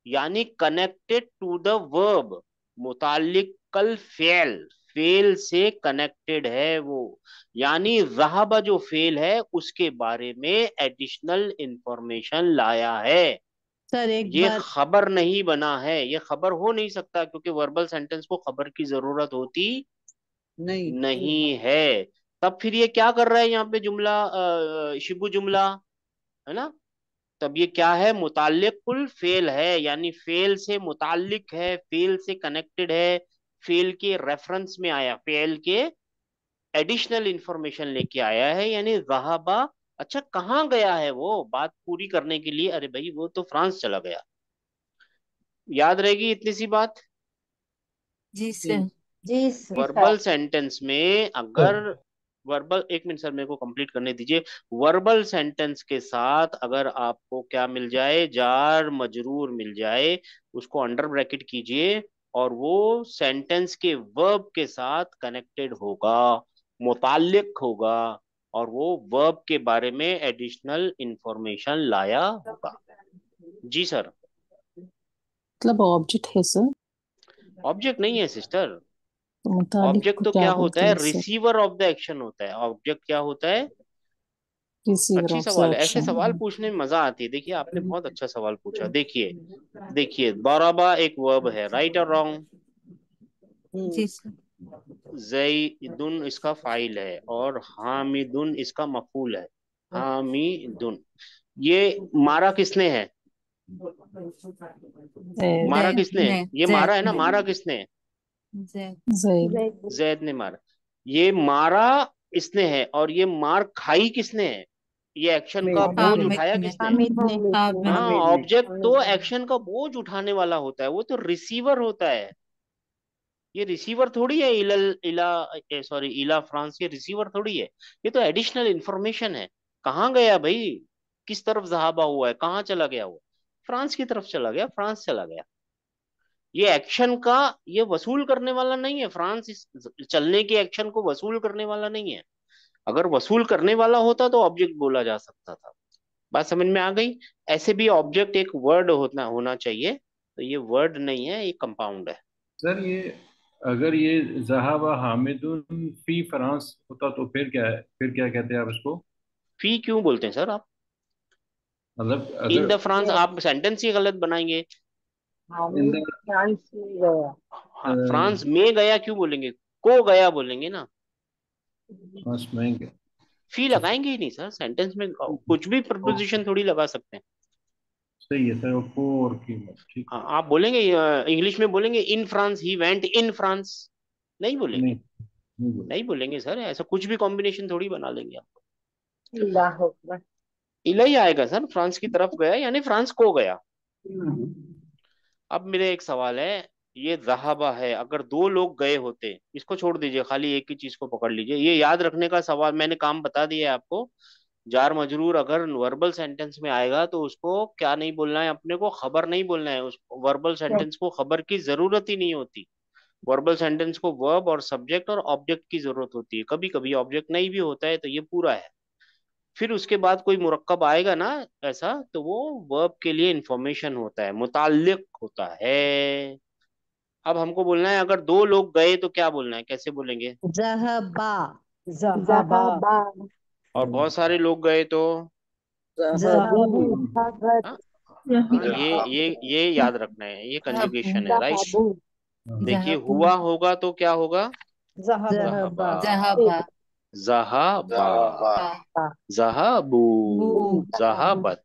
यानी कनेक्टेड टू द वर्ब। मुताल्लिक कल फेल, फेल से कनेक्टेड है वो, यानी रहाबा जो फेल है उसके बारे में एडिशनल इंफॉर्मेशन लाया है। सर एक ये बात। खबर नहीं बना है, ये खबर हो नहीं सकता क्योंकि वर्बल सेंटेंस को खबर की जरूरत होती नहीं। नहीं है। तब फिर ये क्या कर रहा है यहाँ पे जुमला, शिबू जुमला, है ना। तब ये क्या है, मुताल्लिकुल फेल है, यानी फेल से मुताल्लिक है, फेल से कनेक्टेड है, फेल के रेफरेंस में आया, फेल के एडिशनल इंफॉर्मेशन लेके आया है, यानी रहाबा। अच्छा कहाँ गया है वो, बात पूरी करने के लिए, अरे भाई वो तो फ्रांस चला गया। याद रहेगी इतनी सी बात। जी जी। सर। जी सर। वर्बल सेंटेंस में अगर, वर्बल, एक मिनट सर मेरे को कंप्लीट करने दीजिए। वर्बल सेंटेंस के साथ अगर आपको क्या मिल जाए, जार मजरूर मिल जाए, उसको अंडर ब्रैकेट कीजिए, और वो सेंटेंस के वर्ब के साथ कनेक्टेड होगा, मुताल्लिक होगा, और वो वर्ब के बारे में एडिशनल इंफॉर्मेशन लाया होगा। जी सर। मतलब ऑब्जेक्ट है सर। ऑब्जेक्ट नहीं है सिस्टर। तो मुतालिक ऑब्जेक्ट को तो क्या क्या होता बोलते है, हैं sir? Receiver of the action होता है। ऑब्जेक्ट क्या होता है? रिसीवर अच्छी ऑफ द सवाल है, ऐसे एक्शन। सवाल पूछने में मजा आती है। देखिए आपने बहुत अच्छा सवाल पूछा। देखिए, देखिए दौराबा एक वर्ब है, राइट और रॉन्ग? जी सर। जैदुन इसका फाइल है और हामिदुन इसका मफूल है। हामिदुन, ये मारा किसने है? मारा जैद किसने है? ने। ये मारा है ना, मारा किसने है? जैद। जैद। जैद ने मारा। ये मारा इसने है, और ये मार खाई किसने है? ये एक्शन का बोझ हामिद उठाया ने। किसने? हामिद ने। हामिद हाँ ने। ऑब्जेक्ट तो एक्शन का बोझ उठाने वाला होता है, वो तो रिसीवर होता है। ये रिसीवर थोड़ी है, इलल इला, सॉरी इला फ्रांस, ये रिसीवर थोड़ी है। ये तो एडिशनल इंफॉर्मेशन है। कहाँ गया भाई, किस तरफ जहाबा हुआ है, कहाँ चला गया वो? फ्रांस की तरफ चला गया, फ्रांस चला गया। ये एक्शन का, ये वसूल करने वाला नहीं है, फ्रांस इस चलने के एक्शन को वसूल करने वाला नहीं है। अगर वसूल करने वाला होता तो ऑब्जेक्ट बोला जा सकता था। बात समझ में आ गई? ऐसे भी ऑब्जेक्ट एक वर्ड होना होना चाहिए, तो ये वर्ड नहीं है, ये कंपाउंड है। सर ये अगर ये जहाबा हामिदुन फी फ्रांस होता तो फिर क्या है, फिर क्या कहते हैं आप इसको? फी क्यों बोलते हैं सर आप? मतलब इन अगर द फ्रांस, आप सेंटेंस ही गलत बनाएंगे। इन हामिद फ्रांस में गया। हाँ फ्रांस में गया क्यों बोलेंगे, को गया बोलेंगे ना। फ्रांस में फी लगाएंगे ही नहीं सर सेंटेंस में, कुछ भी प्रपोजिशन थोड़ी लगा सकते हैं। सही है सर, वो को और की ठीक हाँ है। आप बोलेंगे, इंग्लिश में बोलेंगे in France, he went in France, नहीं बोलेंगे। नहीं नहीं बोला। नहीं बोलेंगे सर, ऐसा कुछ भी कॉम्बिनेशन थोड़ी बना लेंगे आप। अल्लाह अकबर। इला ही आएगा सर, फ्रांस की तरफ गया यानी फ्रांस को गया। अब मेरे एक सवाल है, ये ज़हाबा है। अगर दो लोग गए होते, इसको छोड़ दीजिए, खाली एक ही चीज को पकड़ लीजिए। ये याद रखने का सवाल, मैंने काम बता दिया है आपको। जार मजरूर अगर वर्बल सेंटेंस में आएगा तो उसको क्या नहीं बोलना है, अपने को खबर नहीं बोलना है। उस वर्बल सेंटेंस को खबर की जरूरत ही नहीं होती। वर्बल सेंटेंस को वर्ब और सब्जेक्ट और ऑब्जेक्ट की जरूरत होती है। कभी कभी ऑब्जेक्ट नहीं भी होता है तो ये पूरा है। फिर उसके बाद कोई मुरक्कब आएगा ना ऐसा, तो वो वर्ब के लिए इंफॉर्मेशन होता है, मुताल्लिक होता है। अब हमको बोलना है अगर दो लोग गए तो क्या बोलना है, कैसे बोलेंगे? ज़हबा। जहाबा। और बहुत सारे लोग गए तो? ज़हबू। हाँ हाँ, ये याद रखना है, ये कंजुगेशन है, राइट। देखिए हुआ होगा तो क्या होगा? ज़हबा। ज़हबा, ज़हाबा, ज़हाबू, ज़हाबत।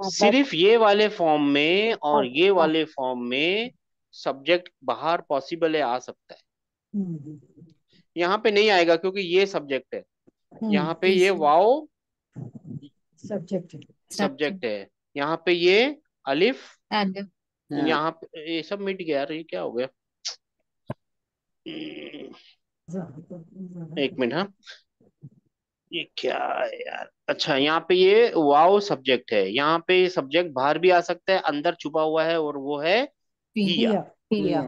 सिर्फ ये वाले फॉर्म में और ये वाले फॉर्म में सब्जेक्ट बाहर पॉसिबल है, आ सकता है। यहाँ पे नहीं आएगा क्योंकि ये सब्जेक्ट है। यहाँ पे ये वाओ सब्जेक्ट है। यहाँ पे ये अलिफ, यहाँ पे ये सब मिट गया। अरे ये क्या हो गया? एक मिनट, हाँ ये क्या है यार? अच्छा, यहाँ पे ये वाओ सब्जेक्ट है। यहाँ पे सब्जेक्ट बाहर भी आ सकता है, अंदर छुपा हुआ है, और वो है हिया।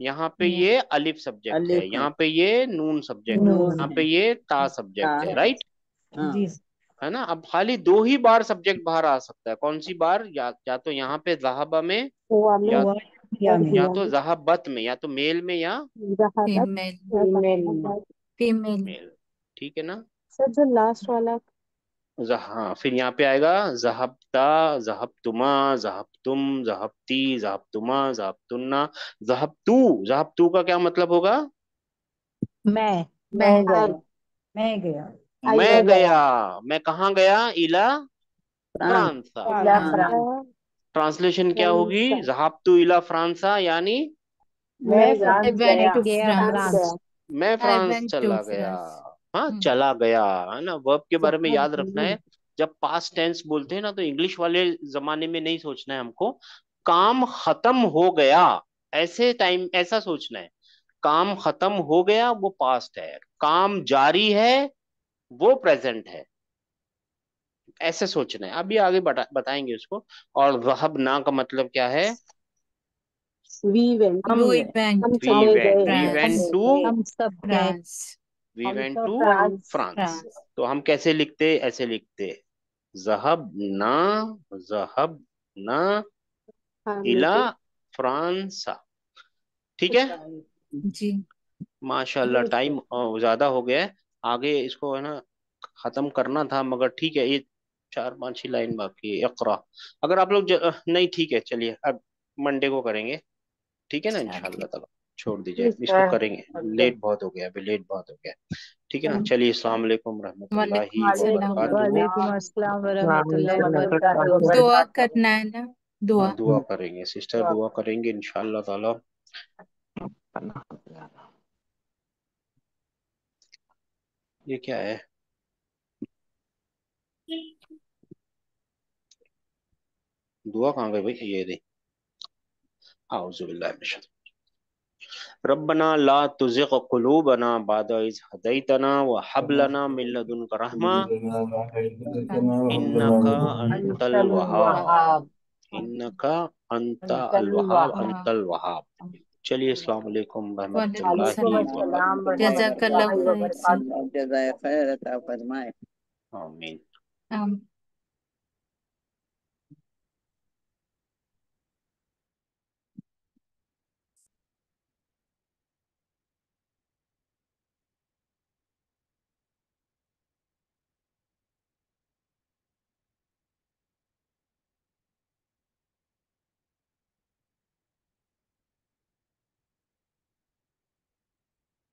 यहाँ पे ये अलिफ सब्जेक्ट है, अलिफ है। यहाँ पे ये नून सब्जेक्ट है, नून यहाँ है। पे ये ता सब्जेक्ट है, हाँ राइट। हाँ है ना। अब खाली दो ही बार सब्जेक्ट बाहर आ सकता है। कौन सी बार? या तो यहाँ पे ज़हाबा में, या या तो ज़हाबत में, या तो मेल में या फीमेल फीमेल। मेल। ठीक है ना। सर जो लास्ट वाला हाँ, फिर यहाँ पे आएगा ज़हबता, ज़हबतुमा, ज़हबतुम, ज़हबती, ज़हबतुमा, ज़हबतुन्ना, ज़हबतू। ज़हबतू का क्या मतलब होगा? मैं मैं गया। मैं गया। मैं कहाँ गया? इला फ्रांस। फ्रांसा। हाँ ट्रांसलेशन क्या होगी? ज़हबतु इला फ्रांसा, यानी मैं I went to गया France. फ्रांस। मैं I फ्रांस went to चला गया। France. हाँ, चला गया। है ना। वर्ब के बारे में याद रखना है। जब पास्ट टेंस बोलते हैं ना तो इंग्लिश वाले जमाने में नहीं सोचना है हमको काम खत्म हो गया, ऐसे टाइम ऐसा सोचना है। काम खत्म हो गया वो पास्ट है, काम जारी है वो प्रेजेंट है, ऐसे सोचना है। अभी आगे बताएंगे उसको। और वहब ना का मतलब क्या है? वी वेंट We went हम to चले गए वी वेंट France. टू हम सब गए। France. वी हम वेंट तो टू फ्रांस फ्रांस। तो हम कैसे लिखते? ऐसे लिखते, जहब ना, जहब ना हमने इला तो फ्रांसा। ठीक है। जी। माशाल्लाह, टाइम ज्यादा हो गया है। आगे इसको है ना खत्म करना था, मगर ठीक है। ये 4-5 ही लाइन बाकी है। इकरा। अगर आप लोग नहीं, ठीक है, चलिए अब मंडे को करेंगे। ठीक है ना, इंशाल्लाह ताला। छोड़ दीजिए इसको, करेंगे। लेट बहुत हो गया, अभी लेट बहुत हो गया। ठीक है ना। चलिए, अस्सलाम वालेकुम रहमतुल्लाहि वालेकुम व सलाम। बरकातुहू। वालेकुम अस्सलाम वरहमतुल्लाहि वबरकातुहू। दुआ करना है ना, दुआ। हाँ, दुआ करेंगे सिस्टर, दुआ करेंगे इंशाल्लाह ताला। ये क्या है? दुआ कहाँ गई भाई? ये दे। आऊज़ु बिल्लाहि मिनश शैतानिर रब्बना ला तुज़िग़ क़ुलूबना बअद इज़ हदैतना व हब लना मिन लदुनका रहमा इन्नका अंतल वहाब, इन्नका अंता अल वहाब, अंतल वहाब। चलिए, अस्सलाम वालेकुम वालेकुम रहमतुल्लाहि सलाम। व बरकातुहू। जज़ाकल्लाह खैर सर। जज़ाय खैर अता फरमाए। आमीन।